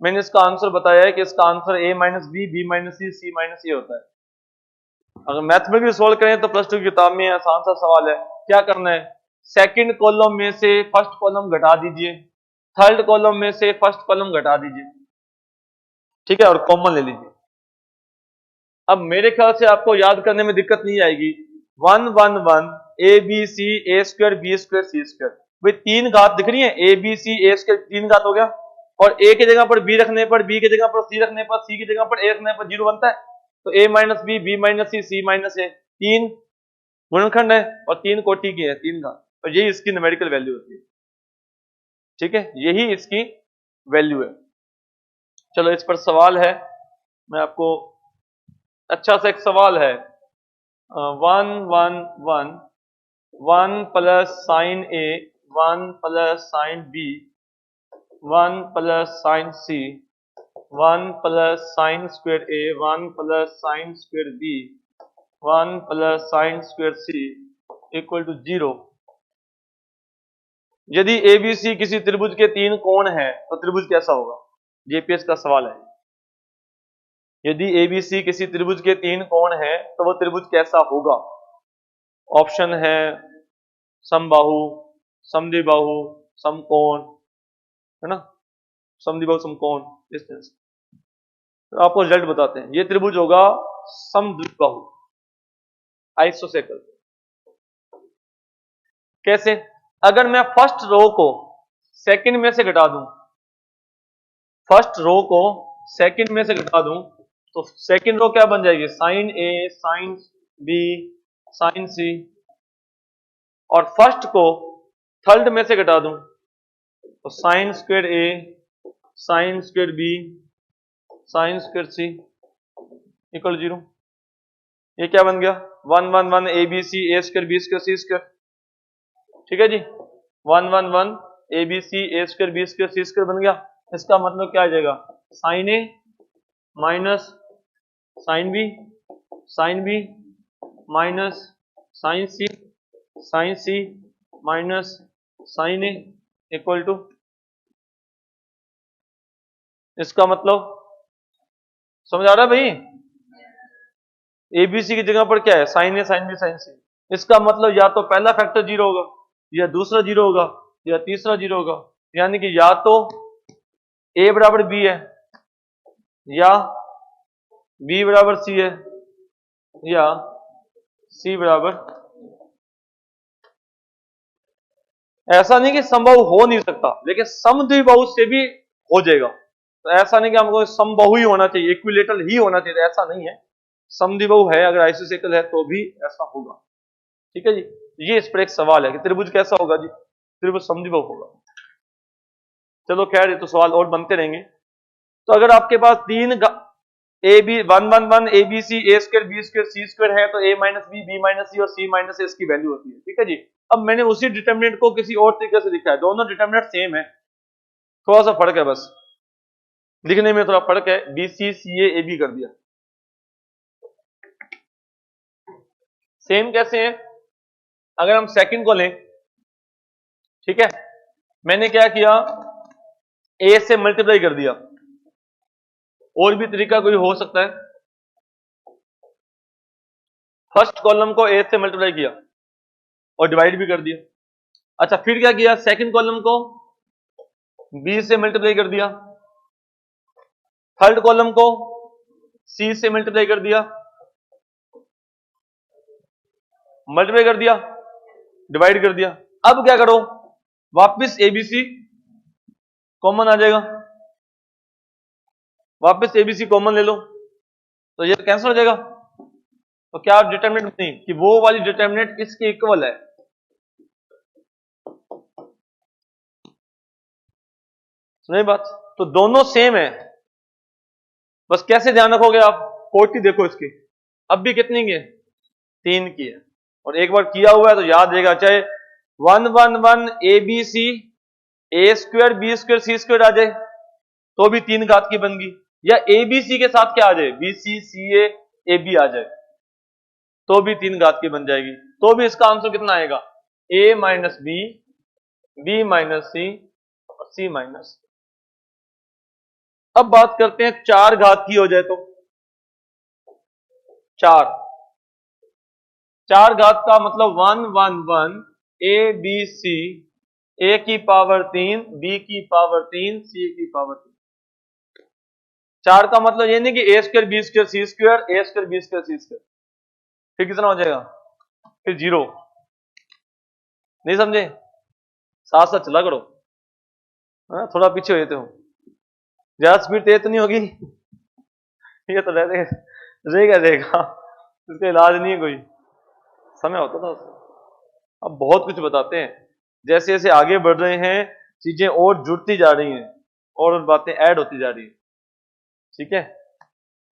मैंने इसका आंसर बताया है कि इसका answer a minus b minus c minus a होता है। अगर मैथमेटिकली सोल्व करें तो प्लस 2 की किताब में आसान सा सवाल है, क्या करना है, सेकंड कॉलम में से फर्स्ट कॉलम घटा दीजिए, थर्ड कॉलम में से फर्स्ट कॉलम घटा दीजिए, ठीक है, और कॉमन ले लीजिए। अब मेरे ख्याल से आपको याद करने में दिक्कत नहीं आएगी। 111 ABC A square B square C square, भाई 3 घात दिख रही है, ABC A स्क्वायर 3 घात हो गया, और A की जगह पर B रखने पर, B की जगह पर C रखने पर, C की जगह पर A रखने पर 0 बनता है, तो A minus B minus C minus A, 3 गुणनखंड है और 3 कोटि की है, 3 घात, और यही इसकी न्यूमेरिकल वैल्यू होती है। ठीक है, यही इसकी वैल्यू है। चलो इस पर सवाल है, मैं आपको अच्छा सा एक सवाल है, 111 1 plus sine A 1 plus sine B 1 plus sine C 1 plus sine square A 1 plus sine square B 1 plus sine square C equal to 0। यदि ABC किसी त्रिभुज के 3 कोण है तो त्रिभुज कैसा होगा? जेपीएस का सवाल है। यदि ABC किसी त्रिभुज के 3 कोण है तो वह त्रिभुज कैसा होगा? ऑप्शन है समबाहु, समद्विबाहु, समकोण, है ना, समद्विबाहु समकोण, इस तरह से। तो आपको रिजल्ट बताते हैं, ये त्रिभुज होगा समद्विबाहु, आइसोसेकल। कैसे? अगर मैं फर्स्ट रो को सेकंड में से घटा दूं, फर्स्ट रो को सेकंड में से घटा दूं, तो सेकंड रो क्या बन जाएगी, sine A sine B sine C, और फर्स्ट को थर्ड में से घटा दूं तो sine square A sine square B sine square C equal 0। ये क्या बन गया, 1 1 1 A B C A square B square C square. ठीक है जी, 1 1 1 A B C A square B square C square बन गया। इसका मतलब क्या आ जाएगा, sine A minus sine B minus sine C minus sine A equal to, इसका मतलब समझ आ रहा है भाई, एबीसी की जगह पर क्या है, sign A sine B sine सी। इसका मतलब या तो पहला फैक्टर 0 होगा या दूसरा 0 होगा या तीसरा 0 होगा, यानी कि या तो ए बराबर बी है या बी बराबर सी है या सी बराबर। ऐसा नहीं कि संभव हो नहीं सकता, लेकिन समद्विबाहु से भी हो जाएगा। तो ऐसा नहीं कि हमको समबाहु ही होना चाहिए, इक्विलेटरल ही होना चाहिए, ऐसा नहीं है। समद्विबाहु है, अगर आइसोसेकल है तो भी ऐसा होगा। ठीक है जी, ये इस पर एक सवाल है कि त्रिभुज कैसा होगा जी, त्रिभुज समद्विबाहु होगा। चलो खैर, ये तो सवाल और बनते रहेंगे। तो अगर आपके पास तीन A B 1 1 1 A B C A square B square C square है, तो A minus B minus C और सी माइनस ए इसकी वैल्यू होती है। ठीक है जी, अब मैंने उसी डिटर्मिनेंट को किसी और तरीके से लिखा है, दोनों डिटर्मिनेंट सेम है, थोड़ा सा फर्क है, बस लिखने में थोड़ा फर्क है। B C C A B कर दिया। सेम कैसे है, अगर हम सेकंड को लें, ठीक है, मैंने क्या किया, ए से मल्टीप्लाई कर दिया, और भी तरीका कोई हो सकता है। फर्स्ट कॉलम को ए से मल्टीप्लाई किया और डिवाइड भी कर दिया। अच्छा, फिर क्या किया, सेकंड कॉलम को बी से मल्टीप्लाई कर दिया, थर्ड कॉलम को सी से मल्टीप्लाई कर दिया, मल्टीप्लाई कर दिया, डिवाइड कर दिया। अब क्या करो, वापस एबीसी कॉमन आ जाएगा, वापस एबीसी कॉमन ले लो, तो ये कैंसिल हो जाएगा। तो क्या डिटरमिनेंट नहीं कि वो वाली डिटरमिनेंट इसके इक्वल है। सुनिए बात, तो दोनों सेम है, बस कैसे ध्यान रखोगे आप, कोटि देखो इसकी, अब भी कितनी की है, 3 की है, और एक बार किया हुआ है तो याद रहेगा, चाहे 1 1 1 A B C A square B square C square आ जाए तो भी 3 घात की बन गई, या ए बी सी के साथ क्या आ जाए, B C C A B आ जाए तो भी 3 घात की बन जाएगी, तो भी इसका आंसर कितना आएगा, ए माइनस बी माइनस सी और सी माइनस। अब बात करते हैं 4 घात की हो जाए तो, 4 घात का मतलब 1 1 1 ए बी सी ए की पावर 3 बी की पावर 3 सी की पावर 3। 4 का मतलब ये नहीं कि ए square B square C square ए square B square C square, फिर कितना हो जाएगा, फिर 0। नहीं समझे, साथ साथ चला करो, थोड़ा पीछे हो जाते हो, ज्यादा स्पीड तेज तो नहीं होगी, ये तो रहेगा, इसका इलाज नहीं है कोई, समय होता था उससे। अब बहुत कुछ बताते हैं, जैसे जैसे आगे बढ़ रहे हैं चीजें और जुड़ती जा रही हैं और बातें ऐड होती जा रही है। ठीक है,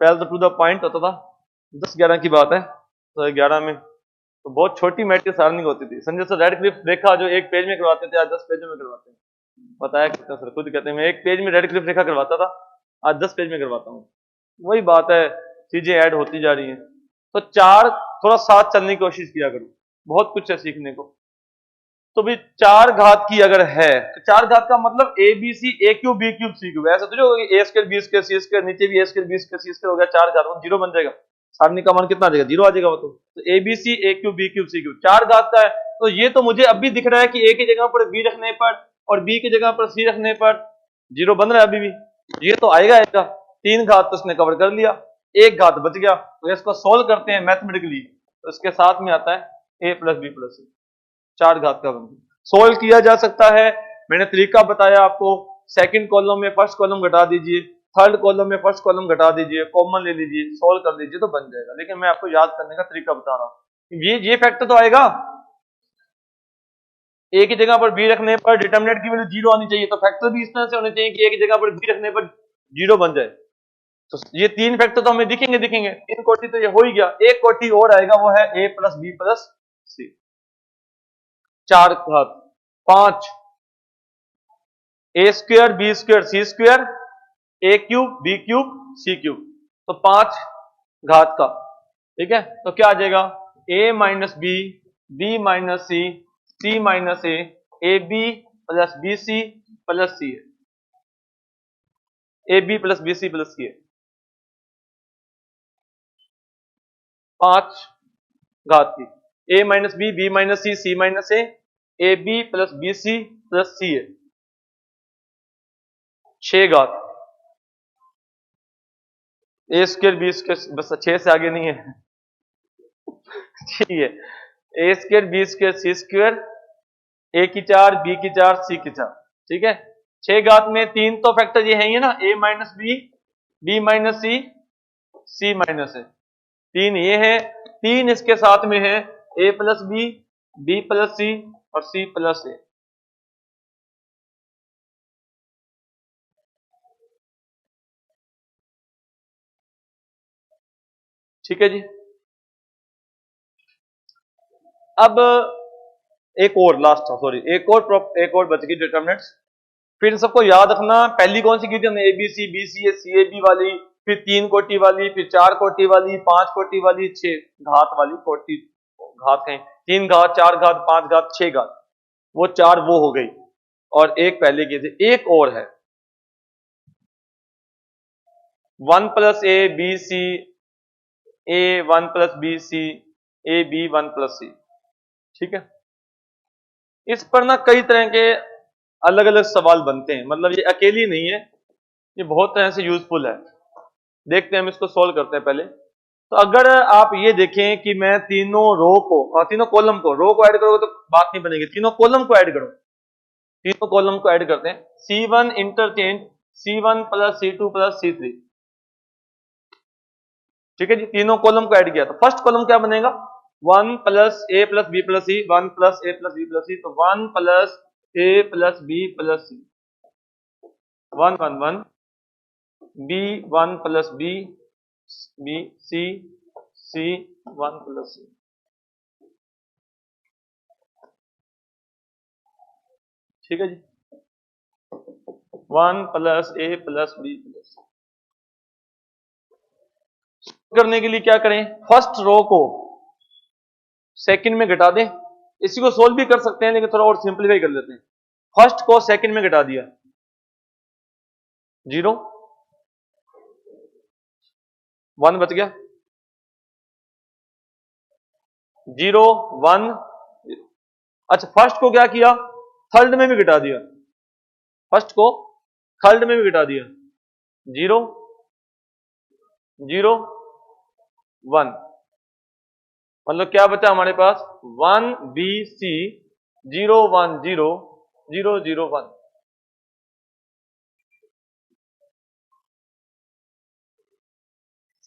पहले तो टू द पॉइंट होता था, 10-11 की बात है, तो 11 में तो बहुत छोटी मैट्रिक्स सारणी होती थी। संजय सर रेड क्लिफ रेखा जो एक पेज में करवाते थे, आज 10 पेजों में करवाते हैं, बताया कितना सर, खुद कहते हैं मैं एक पेज में रेड क्लिफ रेखा करवाता था, आज 10 पेज में करवाता हूँ। वही बात है, चीजें ऐड होती जा रही हैं, तो 4 थोड़ा साथ चलने की कोशिश किया करो, बहुत कुछ है सीखने को। तो भी 4 घात की अगर है तो 4 घात का मतलब A B C A cube B cube C cube, ऐसा तो जो A square B square C square, नीचे भी A square B square C square हो गया, 4 घात 0 बन जाएगा, सारणी का मान कितना आ जाएगा, 0 आ जाएगा वो तो A B C A cube B cube C cube 4 घात का है। तो ये तो मुझे अब भी दिख रहा है कि ए की जगह पर बी रखने पर और बी की जगह पर सी रखने पर 0 बन रहा है अभी भी, ये तो आएगा। 3 घात तो उसने कवर कर लिया, 1 घात बच गया, तो इसको सोल्व करते हैं मैथमेटिकली, तो इसके साथ में आता है A plus B plus C, 4 घात का बन गया। सोल्व किया जा सकता है, मैंने तरीका बताया आपको, सेकंड कॉलम में फर्स्ट कॉलम घटा दीजिए, थर्ड कॉलम में फर्स्ट कॉलम घटा दीजिए, कॉमन ले लीजिए, सोल्व कर लीजिए तो बन जाएगा। लेकिन मैं आपको याद करने का तरीका बता रहा हूँ। ये फैक्टर तो आएगा, एक ही जगह पर बी रखने पर डिटरमिनेंट की वैल्यू 0 आनी चाहिए, तो फैक्टर भी इस तरह से होने चाहिए कि एक ही जगह पर बी रखने पर 0 बन जाए। तो ये तीन फैक्टर तो हमें दिखेंगे, तीन कोटि तो ये हो ही गया। एक कोटि और आएगा, वो है a plus B plus C. 4 घात 5 a square B square C square a cube B cube C cube, तो 5 घात का। ठीक है, तो क्या आ जाएगा, a minus B minus C minus A B plus B C plus C है, A B plus B C plus C है। 5 घात की, a minus B minus C minus A B plus B C plus C है। 6 घात ए square B square, बस 6 से आगे नहीं है। ठीक है, ए square B square C square ए की 4 बी की 4 सी की 4। ठीक है, 6 घात में 3 तो फैक्टर ये है ही ना, a minus B minus C minus है, 3 ये है, 3 इसके साथ में है a प्लस बी प्लस सी और सी प्लस ए। ठीक है जी। अब एक और लास्ट, सॉरी एक और बच गई डिटरमिनेंट्स। फिर सबको याद रखना, पहली कौन सी की थी हमने, ABC B C A C A B वाली, फिर 3 कोटि वाली, फिर 4 कोटि वाली, 5 कोटि वाली, 6 घात वाली कोटि। घात कहें 3 घात 4 घात 5 घात 6 घात, वो 4 वो हो गई, और एक पहले की थी। एक और है 1 plus A B C A 1 plus B C A B 1 plus C. ठीक है, इस पर ना कई तरह के अलग अलग सवाल बनते हैं, मतलब ये अकेली नहीं है, ये बहुत तरह से यूजफुल है। देखते हैं, हम इसको सोल्व करते हैं पहले। तो अगर आप ये देखें कि मैं तीनों रो को और तीनों कॉलम को, रो को ऐड करोगे तो बात नहीं बनेगी, तीनों कॉलम को ऐड करो, तीनों कॉलम को ऐड करते हैं। C1 interchange C1 plus C2 plus C3। ठीक है जी, तीनों कॉलम को ऐड किया तो फर्स्ट कॉलम क्या बनेगा, 1 plus A plus B plus C, 1 plus A plus B plus C, तो 1 plus A plus B plus C, 1 1 1 B 1 plus B C 1 plus C. ठीक है जी, 1 plus A plus B plus. करने के लिए क्या करें, फर्स्ट रो को सेकंड में घटा दें। इसी को सोल्व भी कर सकते हैं, लेकिन थोड़ा और सिंपलीफाई कर लेते हैं। फर्स्ट को सेकंड में घटा दिया, 0 1 बच गया, 0 1। अच्छा, फर्स्ट को क्या किया, थर्ड में भी घटा दिया, फर्स्ट को थर्ड में भी घटा दिया, 0 0 1। मतलब क्या बचा हमारे पास, 1 बी सी 0 1 0 0 0 1।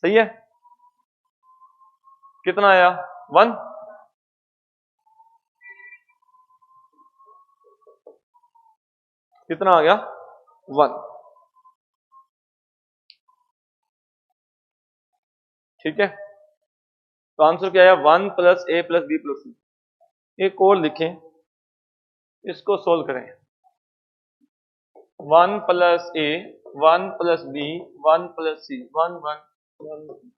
सही है, कितना आया, 1। कितना आ गया, 1। ठीक है, तो आंसर क्या आया, 1 plus A plus B plus सी। एक और लिखें, इसको सोल्व करें, 1 प्लस ए 1 प्लस बी 1 प्लस सी 1 1 1।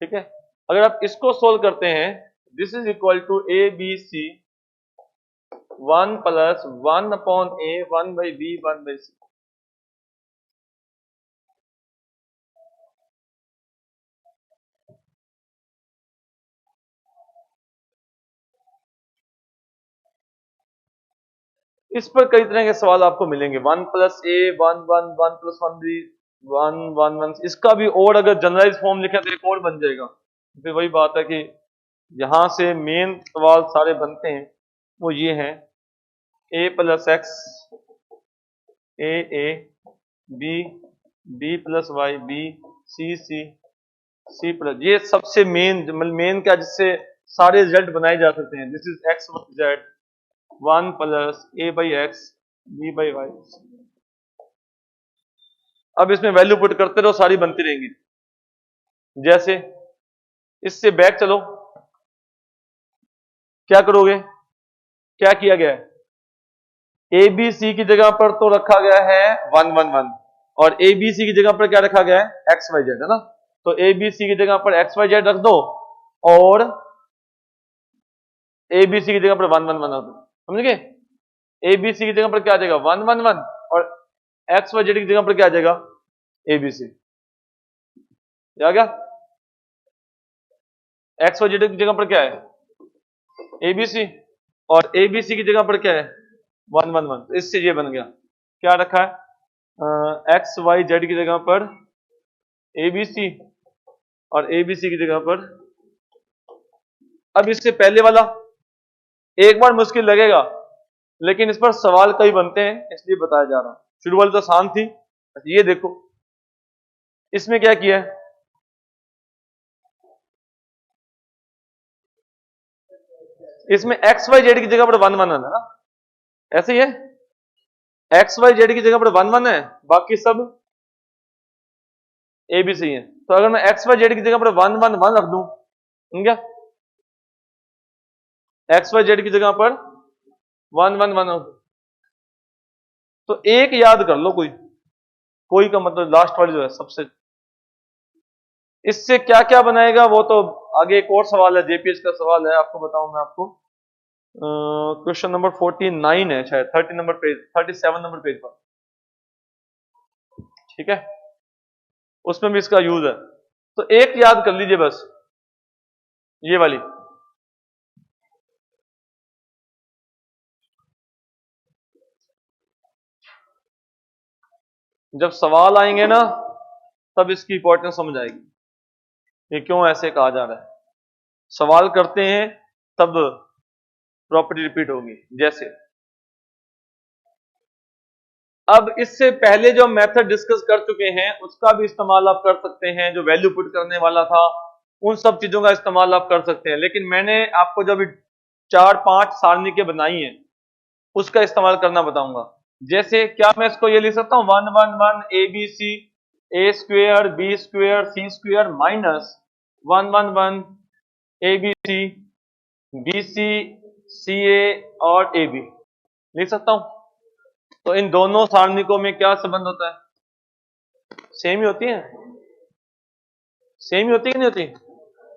ठीक है, अगर आप इसको सोल्व करते हैं, this is equal to A B C 1 plus 1 upon A 1 by B 1 by C. इस पर कई तरह के सवाल आपको मिलेंगे, 1 प्लस ए 1 1 1 प्लस 1 बी 1 1 1। इसका भी और अगर जनरलाइज फॉर्म लिखे तो एक और बन जाएगा। फिर वही बात है कि यहां से मेन सवाल सारे बनते हैं वो ये हैं, a plus X A B plus Y B C plus, ये सबसे मेन क्या जिससे सारे रिजल्ट बनाए जा सकते हैं। This is X Z 1 plus A by X B by Y. अब इसमें वैल्यू पुट करते रहो, सारी बनती रहेंगी। जैसे इससे बैक चलो, क्या करोगे, क्या किया गया है, ए बी सी की जगह पर तो रखा गया है 1 1 1 और ए बी सी की जगह पर क्या रखा गया है एक्स वाई जेड, है ना। तो ए बी सी की जगह पर एक्स वाई जेड रख दो और ए बी सी की जगह पर 1 1 1 रख दो, समझ गए। ए बी सी की जगह पर क्या आ जाएगा 1 1 1 और एक्स वाई जेड की जगह पर क्या आ जाएगा ए बी सी। आ गया, एक्स वाई जेड की जगह पर क्या है ए बी सी और ए बी सी की जगह पर क्या है 1 1 1। तो इससे ये बन गया, क्या रखा है एक्स वाई जेड की जगह पर ए बी सी और ए बी सी की जगह पर। अब इससे पहले वाला एक बार मुश्किल लगेगा, लेकिन इस पर सवाल कई बनते हैं इसलिए बताया जा रहा है। शुरू वाली तो आसान थी। ये देखो इसमें क्या किया है, इसमें एक्स वाई जेड की जगह पर 1 1 1 है ना, ऐसे ही है, एक्स वाई जेड की जगह पर 1 1 है, बाकी सब ए बी सी है। तो अगर मैं एक्स वाई जेड की जगह पर 1 1 1 रख दूं, क्या एक्स वाई जेड की जगह पर 1 1 1 रख दूं, तो एक याद कर लो, कोई का मतलब लास्ट वाली जो है सबसे। इससे क्या क्या बनाएगा वो तो आगे एक और सवाल है, जेपीएस का सवाल है, आपको बताऊं मैं आपको। क्वेश्चन नंबर 49 है शायद, 30 नंबर पेज, 37 नंबर पेज पर, ठीक है, उसमें भी इसका यूज है। तो एक याद कर लीजिए बस, ये वाली, जब सवाल आएंगे ना तब इसकी इंपॉर्टेंस समझ आएगी, ये क्यों ऐसे कहा जा रहा है। सवाल करते हैं तब प्रॉपर्टी रिपीट होगी। जैसे अब इससे पहले जो मेथड डिस्कस कर चुके हैं उसका भी इस्तेमाल आप कर सकते हैं, जो वैल्यू पुट करने वाला था उन सब चीजों का इस्तेमाल आप कर सकते हैं, लेकिन मैंने आपको जो भी 4 5 सारणिकें बनाई हैं उसका इस्तेमाल करना बताऊंगा। जैसे क्या मैं इसको ये लिख सकता हूं 1 1 1 A B C A square B square C square minus 1 1 1 A B C C A और ए बी लिख सकता हूं। तो इन दोनों सारणिकों में क्या संबंध होता है, सेम ही होती है, सेम ही होती है कि नहीं होती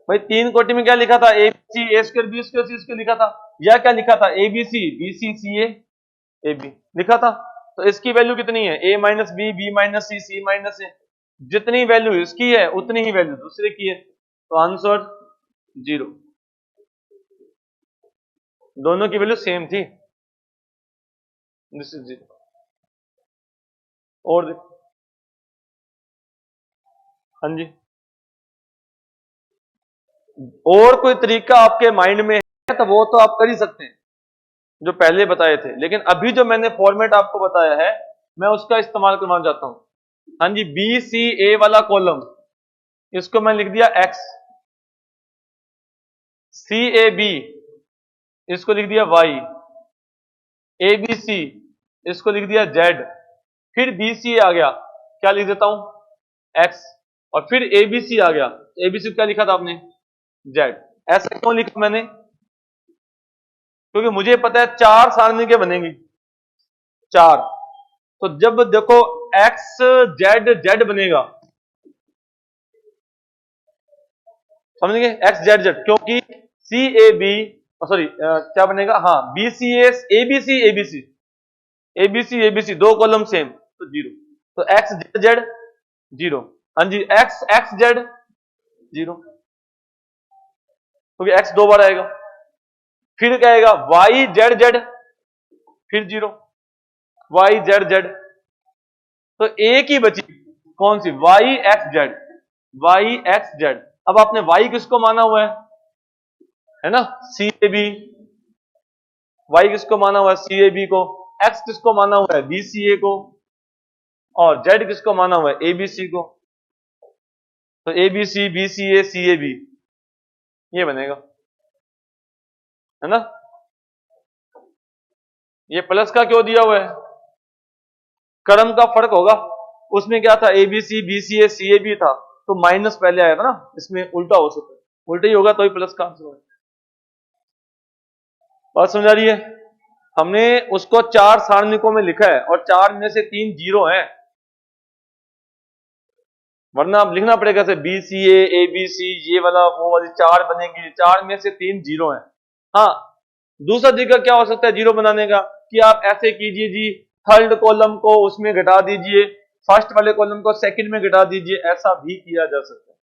भाई। 3 कोटि में क्या लिखा था A B C A square B square C square लिखा था, या क्या लिखा था A B C C A B लिखा था। तो इसकी वैल्यू कितनी है ए minus B minus C minus ए, जितनी वैल्यू इसकी है उतनी ही वैल्यू दूसरे की है, तो आंसर 0, दोनों की वैल्यू सेम थी, दिस इज 0। और देखो, हाँ जी, और कोई तरीका आपके माइंड में है तो वो तो आप कर ही सकते हैं जो पहले बताए थे, लेकिन अभी जो मैंने फॉर्मेट आपको बताया है मैं उसका इस्तेमाल करवाना चाहता हूं। हाँ जी, बी सी ए वाला कॉलम इसको मैं लिख दिया x, सी ए बी इसको लिख दिया y, ए बी सी इसको लिख दिया z, फिर बी सी आ गया, क्या लिख देता हूं x, और फिर ए बी सी आ गया, ए बी सी क्या लिखा था आपने z। ऐसा क्यों लिखा मैंने, क्योंकि मुझे पता है 4 सारणिकें बनेंगी, 4। तो जब देखो x z z बनेगा, समझ गए, एक्स जेड जेड, क्योंकि सी ए बी सॉरी क्या बनेगा, हाँ B C S A B C A B C A B C A B C, दो कॉलम सेम, तो 0। तो एक्स जेड जेड 0, हाँ जी, एक्स एक्स जेड 0, क्योंकि एक्स 2 बार आएगा। फिर क्या आएगा वाई जेड जेड, फिर 0, वाई जेड जेड, तो एक ही बची कौन सी, Y X Z, Y X Z. अब आपने वाई किसको माना हुआ है, है ना, सी ए बी, वाई किसको माना हुआ है, सी ए बी को, एक्स किसको माना हुआ है, बी सी ए को, और जेड किसको माना हुआ है, ए बी सी को। तो A B C, B C A B, ये बनेगा, है ना। ये प्लस का क्यों दिया हुआ है, क्रम का फर्क होगा, उसमें क्या था, A B C A B था, तो माइनस पहले आया था ना, इसमें उल्टा हो सकता है, उल्टा ही होगा तो ही प्लस का आंसर होगा। बात समझ आ रही है। हमने उसको 4 सारणिकों में लिखा है और 4 में से 3 जीरो हैं, वरना अब लिखना पड़ेगा जैसे बी सी ए बी सी, ये वाला वो वाली 4 बनेगी, 4 में से 3 जीरो हैं। हाँ, दूसरा तरीका क्या हो सकता है जीरो बनाने का, कि आप ऐसे कीजिए जी, थर्ड कॉलम को उसमें घटा दीजिए, फर्स्ट वाले कॉलम को सेकंड में घटा दीजिए, ऐसा भी किया जा सकता है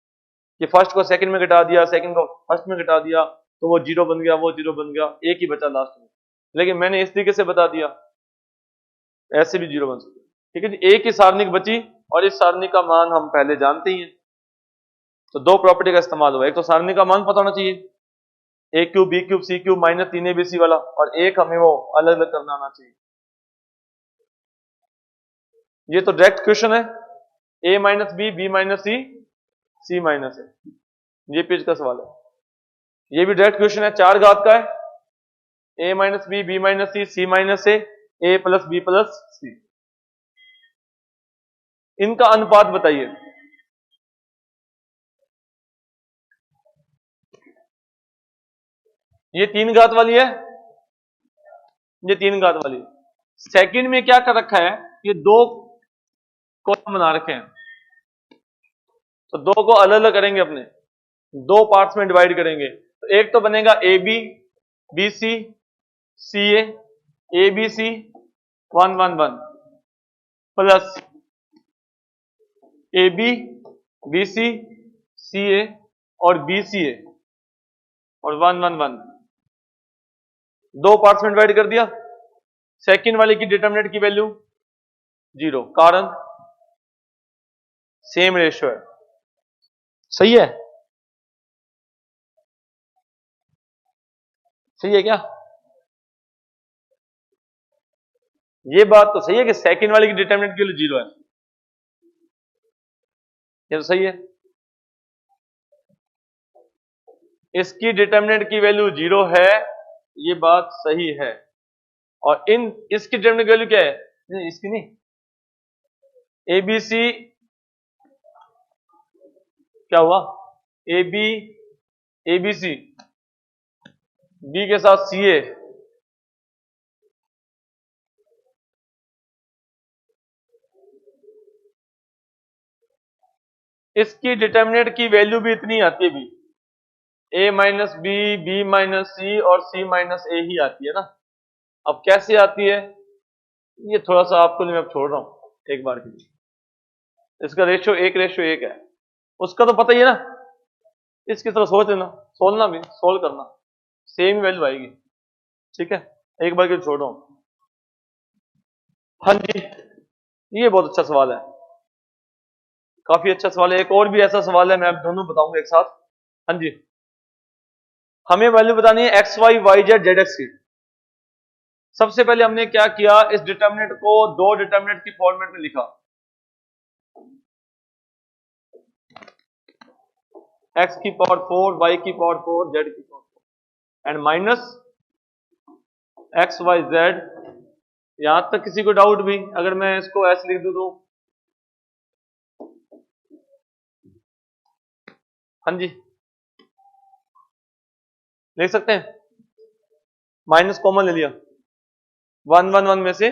कि फर्स्ट को सेकंड में घटा दिया, सेकंड को फर्स्ट में घटा दिया, तो वो जीरो बन गया, वो जीरो बन गया, एक ही बचा लास्ट में। लेकिन मैंने इस तरीके से बता दिया, ऐसे भी जीरो बन सकते हैं। ठीक है जी, एक ही सारणिक बची और इस सारणी का मान हम पहले जानते ही हैं, तो दो प्रॉपर्टी का इस्तेमाल हुआ, एक तो सारणी का मान पता होना चाहिए, A cube B cube C cube minus 3 A B C वाला, और एक हमें वो अलग अलग करना आना चाहिए। ये तो डायरेक्ट क्वेश्चन है, ए minus B minus C minus ए, ये पेज का सवाल है। ये भी डायरेक्ट क्वेश्चन है, 4 घात का है, ए minus B minus C minus ए प्लस बी प्लस सी, इनका अनुपात बताइए। ये 3 घात वाली है, ये 3 घात वाली है। सेकंड में क्या कर रखा है, ये 2 कॉलम बना रखे हैं, तो 2 को अलग अलग करेंगे, अपने 2 पार्ट्स में डिवाइड करेंगे। तो एक तो बनेगा A B B C C A B C 1 1 1 plus A B C A और बी सी ए और 1 1 1, 2 पार्ट्स में डिवाइड कर दिया। सेकंड वाले की डिटरमिनेंट की वैल्यू 0, कारण सेम रेशियो है। सही है, सही है क्या, ये बात तो सही है कि सेकंड वाले की डिटरमिनेंट की वैल्यू 0 है, ये तो सही है। इसकी डिटरमिनेंट की वैल्यू 0 है, ये बात सही है। और इसकी डिटरमिनेंट की वैल्यू क्या है, नहीं, इसकी नहीं, ए बी सी क्या हुआ, ए बी सी बी के साथ सी ए, इसकी डिटरमिनेंट की वैल्यू भी इतनी आती है, भी ए माइनस बी माइनस सी और सी माइनस ए ही आती है ना। अब कैसे आती है, ये थोड़ा सा आपको मैं अब छोड़ रहा हूं एक बार के लिए, इसका रेशियो 1:1 है, उसका तो पता ही है ना, इसकी तरह सोच लेना, सोलना भी सोल्व करना, सेम वैल्यू आएगी। ठीक है, एक बार के लिए छोड़ रहा हूं। हाँ जी, ये बहुत अच्छा सवाल है, काफी अच्छा सवाल है। एक और भी ऐसा सवाल है, मैं अब दोनों बताऊंगा एक साथ। हाँ जी, हमें वैल्यू बतानी है X Y Y Z Z X की। सबसे पहले हमने क्या किया, इस डिटरमिनेंट को 2 डिटरमिनेंट की फॉर्मेट में लिखा, x की पावर 4 y की पावर 4 z की power 4 and minus X Y Z. यहां तक किसी को डाउट भी, अगर मैं इसको ऐसे लिख दूं तो, हाँ जी लिख सकते हैं, माइनस कॉमन ले लिया, 1 1 1 में से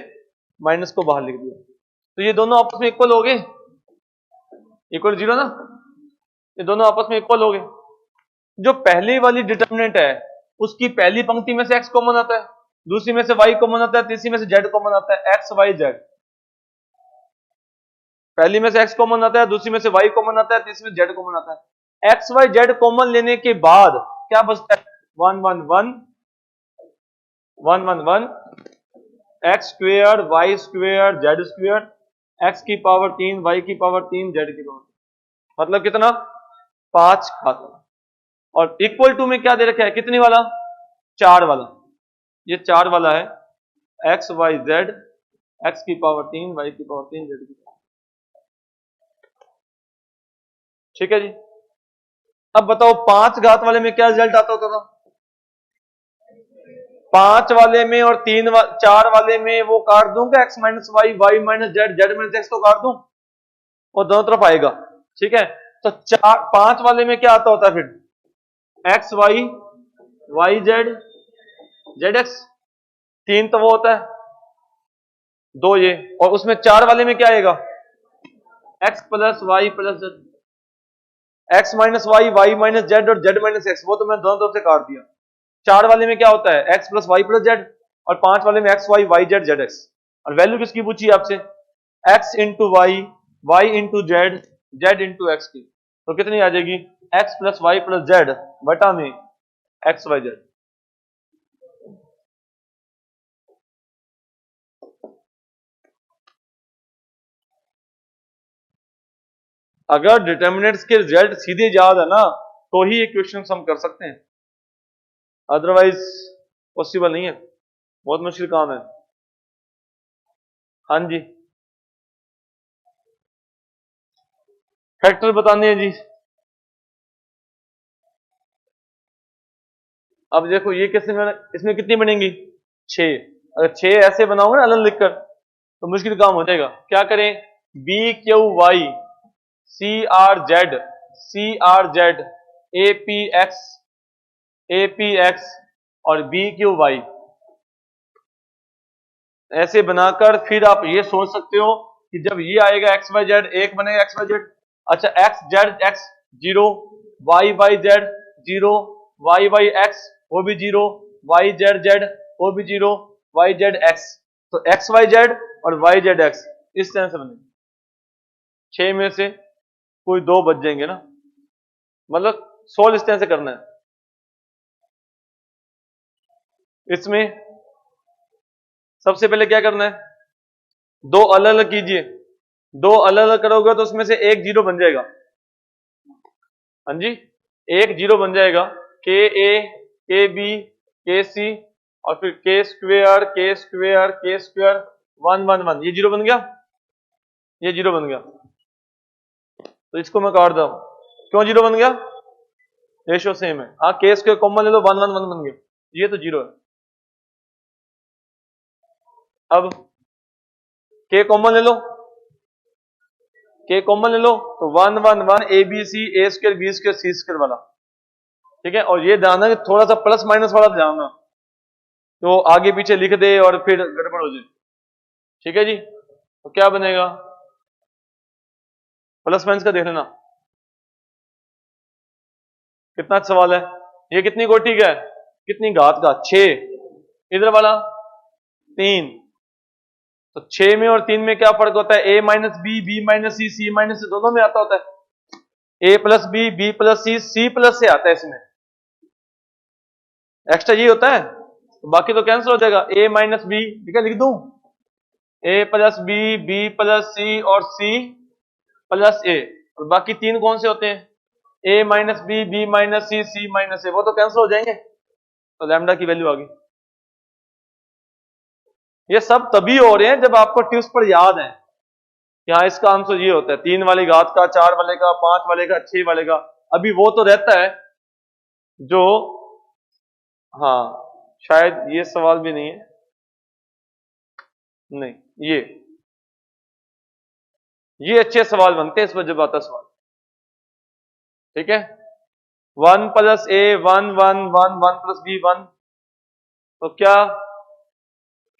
माइनस को बाहर लिख दिया, तो ये दोनों आपस में इक्वल हो गए, इक्वल 0 ना, ये दोनों आपस में इक्वल हो गए। जो पहली वाली डिटरमिनेंट है, उसकी पहली पंक्ति में से x कॉमन आता है, दूसरी में से y कॉमन आता है, तीसरी में से z कॉमन आता है, x y z। पहली में से x कॉमन आता है, दूसरी में से y कॉमन आता है, तीसरी में z कॉमन आता है। x y z कॉमन लेने के बाद क्या बचता है, 1 1 1 1 1 1 x square y square z square, x की पावर 3 y की पावर 3 z की पावर, मतलब कितना, 5 घात। और इक्वल टू में क्या दे रखा है, कितनी वाला, 4 वाला, ये 4 वाला है, एक्स वाई जेड, एक्स की पावर 3, वाई की पावर 3, जेड की पावर, ठीक है जी। अब बताओ 5 घात वाले में क्या रिजल्ट आता होता था, 5 वाले में और 4 वाले में वो काट दूंगा, X minus Y, Y minus Z, Z minus X तो काट दूं, और दोनों तरफ आएगा, ठीक है। तो 5 वाले में क्या आता होता है फिर, X Y, Y Z, Z X, 3 तो वो होता है, 2 ये, और उसमें 4 वाले में क्या आएगा, X plus Y plus Z, X minus Y, Y minus Z और जेड माइनस एक्स, वो तो मैंने दोनों तरफ से काट दिया। 4 वाले में क्या होता है, X plus Y plus Z, और 5 वाले में X Y, Y Z, Z X. और वैल्यू किसकी पूछी है आपसे, X into Y, Y into Z, Z into X की, तो कितनी आ जाएगी, X plus Y plus Z बटा में एक्स वाई जेड। अगर डिटर्मिनेंट्स के रिजल्ट सीधे याद है ना, तो ही ये क्वेश्चन हम कर सकते हैं, अदरवाइज पॉसिबल नहीं है, बहुत मुश्किल काम है। हाँ जी, फैक्टर बताने हैं जी। अब देखो ये कैसे, इसमें कितनी बनेंगी, 6। अगर 6 ऐसे बनाओगे ना अलग लिखकर, तो मुश्किल काम हो जाएगा। क्या करें, B Q Y, C R Z, C R Z, A P X, A P X और बी क्यू वाई, ऐसे बनाकर फिर आप ये सोच सकते हो कि जब ये आएगा एक्स वाई जेड, एक बनेगा एक्स वाई जेड, अच्छा X Z X 0, Y Y Z 0, Y Y X वो भी 0, वाई जेड जेड वो भी 0, वाई जेड एक्स, तो एक्स वाई जेड और वाई जेड एक्स इस तरह से बनेंगे। 6 में से कोई 2 बच जाएंगे ना, मतलब सोल्व इस तरह से करना है। इसमें सबसे पहले क्या करना है, 2 अलग अलग कीजिए, 2 अलग अलग करोगे तो उसमें से एक 0 बन जाएगा, हाँ जी, एक 0 बन जाएगा, के ए, के बी, के सी और फिर के स्क्वेयर, के स्क्वेयर, के स्क्वेयर 1 1 1, ये 0 बन गया, ये 0 बन गया, तो इसको मैं काट दूं, क्यों 0 बन गया, रेशो सेम है, हाँ के स्क्वेयर कॉमन ले लो, 1 1 1 बन गया, ये तो 0 है। अब के कॉमन ले लो, के कॉमन ले लो, तो 1 1 1 A B C, A square B square C square वाला, ठीक है। और ये ध्यान है कि थोड़ा सा प्लस माइनस वाला ध्यान ना, तो आगे पीछे लिख दे और फिर गड़बड़ हो जाए, ठीक है जी। तो क्या बनेगा, प्लस माइनस का देख लेना, कितना सवाल है, ये कितनी कोटि का है, कितनी घात का, 6, इधर वाला 3, तो 6 में और 3 में क्या फर्क होता है, ए माइनस बी, बी माइनस सी, सी माइनस सी, दोनों में आता होता है, A plus B, B plus C, C plus से आता है, इसमें एक्स्ट्रा ये होता है, तो बाकी तो कैंसिल हो जाएगा, ए माइनस बी, ठीक है, लिख दूं, ए प्लस बी, बी प्लस सी और सी प्लस ए, और बाकी 3 कौन से होते हैं, ए माइनस बी, बी माइनस सी, सी माइनस ए, वो तो कैंसिल हो जाएंगे, तो लैम्डा की वैल्यू आ गई। ये सब तभी हो रहे हैं जब आपको टिप्स पर याद है कि हाँ इसका आंसर ये होता है, 3 वाली घात का, 4 वाले का, 5 वाले का, 6 वाले का। अभी वो तो रहता है जो, हाँ शायद ये सवाल भी नहीं है, नहीं ये अच्छे सवाल बनते हैं इस पर जब आता सवाल, ठीक है। 1 प्लस ए 1 1 1 1 प्लस बी 1, तो क्या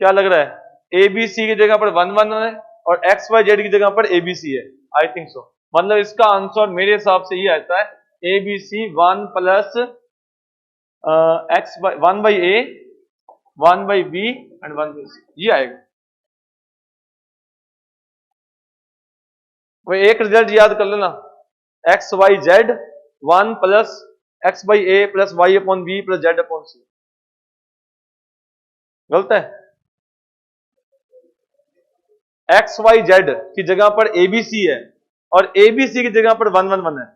क्या लग रहा है, ए बी सी की जगह पर 1 1 है और एक्स वाई जेड की जगह पर ए बी सी है, आई थिंक सो, मतलब इसका आंसर मेरे हिसाब से ये आता है, A B C 1 plus X by 1 by A, 1 by B and 1 by C, ये आएगा। वो एक रिजल्ट याद कर लेना, X Y Z 1 plus X by A plus Y upon B plus Z upon C, गलत है, एक्स वाई जेड की जगह पर एबीसी है और एबीसी की जगह पर 1 1 1 है,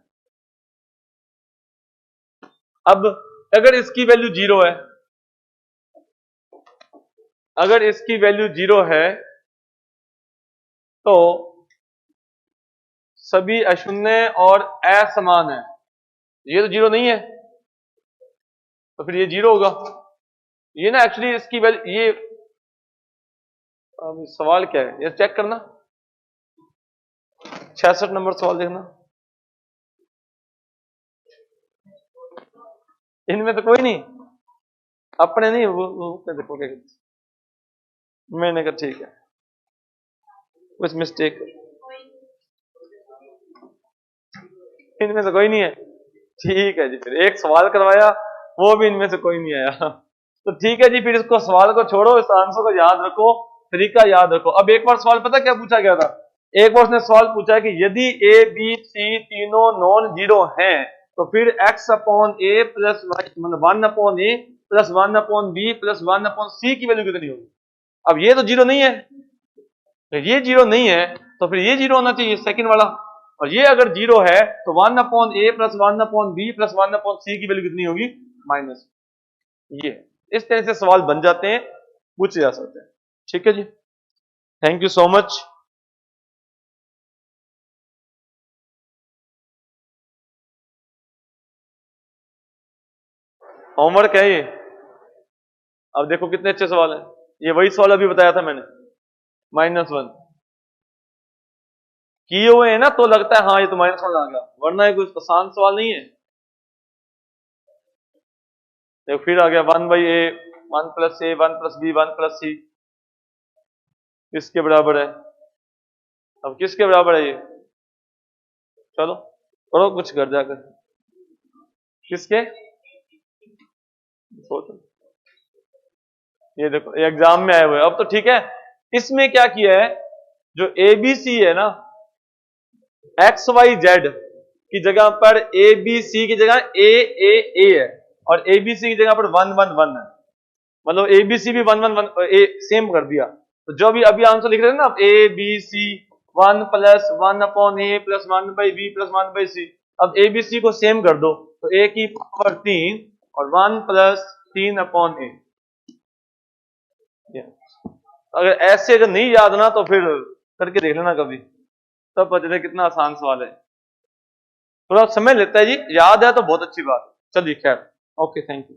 अब अगर इसकी वैल्यू 0 है, अगर इसकी वैल्यू 0 है तो सभी अशून्य और असमान है, ये तो 0 नहीं है, तो फिर ये 0 होगा। ये ना एक्चुअली इसकी वैल्यू, ये अब सवाल क्या है ये चेक करना, 66 नंबर सवाल देखना, इनमें तो कोई नहीं, अपने नहीं, वो देखो क्या, मैंने कहा ठीक है, कुछ मिस्टेक, इनमें से कोई नहीं है, ठीक है जी। फिर एक सवाल करवाया, वो भी इनमें से कोई नहीं आया, तो ठीक है जी। फिर इसको सवाल को छोड़ो, इस आंसर को याद रखो, तरीका याद रखो। अब एक बार सवाल पता क्या पूछा गया था, एक बार उसने सवाल पूछा कि यदि ए बी सी तीनों नॉन जीरो हैं तो फिर x अपॉन ए प्लस मतलब 1 upon A plus 1 upon B plus 1 upon C की वैल्यू कितनी होगी। अब ये तो जीरो नहीं है, तो ये जीरो नहीं है तो फिर ये जीरो होना चाहिए सेकंड वाला, और ये अगर जीरो है तो 1 upon A plus 1 upon B plus 1 upon C की वैल्यू कितनी होगी, माइनस। ये इस तरह से सवाल बन जाते हैं, पूछे जा सकते हैं। ठीक है जी, thank you so much. Homework है ये, अब देखो कितने अच्छे सवाल हैं, ये वही सवाल अभी बताया था मैंने, -1 किए हुए हैं ना, तो लगता है हाँ ये तो -1 आ गया, वरना ये कुछ आसान सवाल नहीं है। देखो फिर आ गया 1/a 1 + a 1 + b 1 + c किसके बराबर है, अब किसके बराबर है ये, चलो करो कुछ कर जाकर, किसके, ये देखो ये एग्जाम में आए हुए। अब तो ठीक है, इसमें क्या किया है, जो ABC है ना, XYZ की जगह पर ABC की जगह AAA है, और ABC की जगह पर 111 है, मतलब ABC भी 111 ए सेम कर दिया। तो जो भी अभी आंसर लिख रहे हैं ना आप, ABC 1 + 1 upon A plus 1/b plus 1/c, अब ABC को सेम कर दो, तो a की पावर 3 और 1 + 3 अपॉन ए। अगर ऐसे अगर नहीं याद ना तो फिर करके देख लेना कभी, तब पता चले कितना आसान सवाल है। थोड़ा समय लेता है जी, याद है तो बहुत अच्छी बात। चलिए खैर, ओके थैंक यू।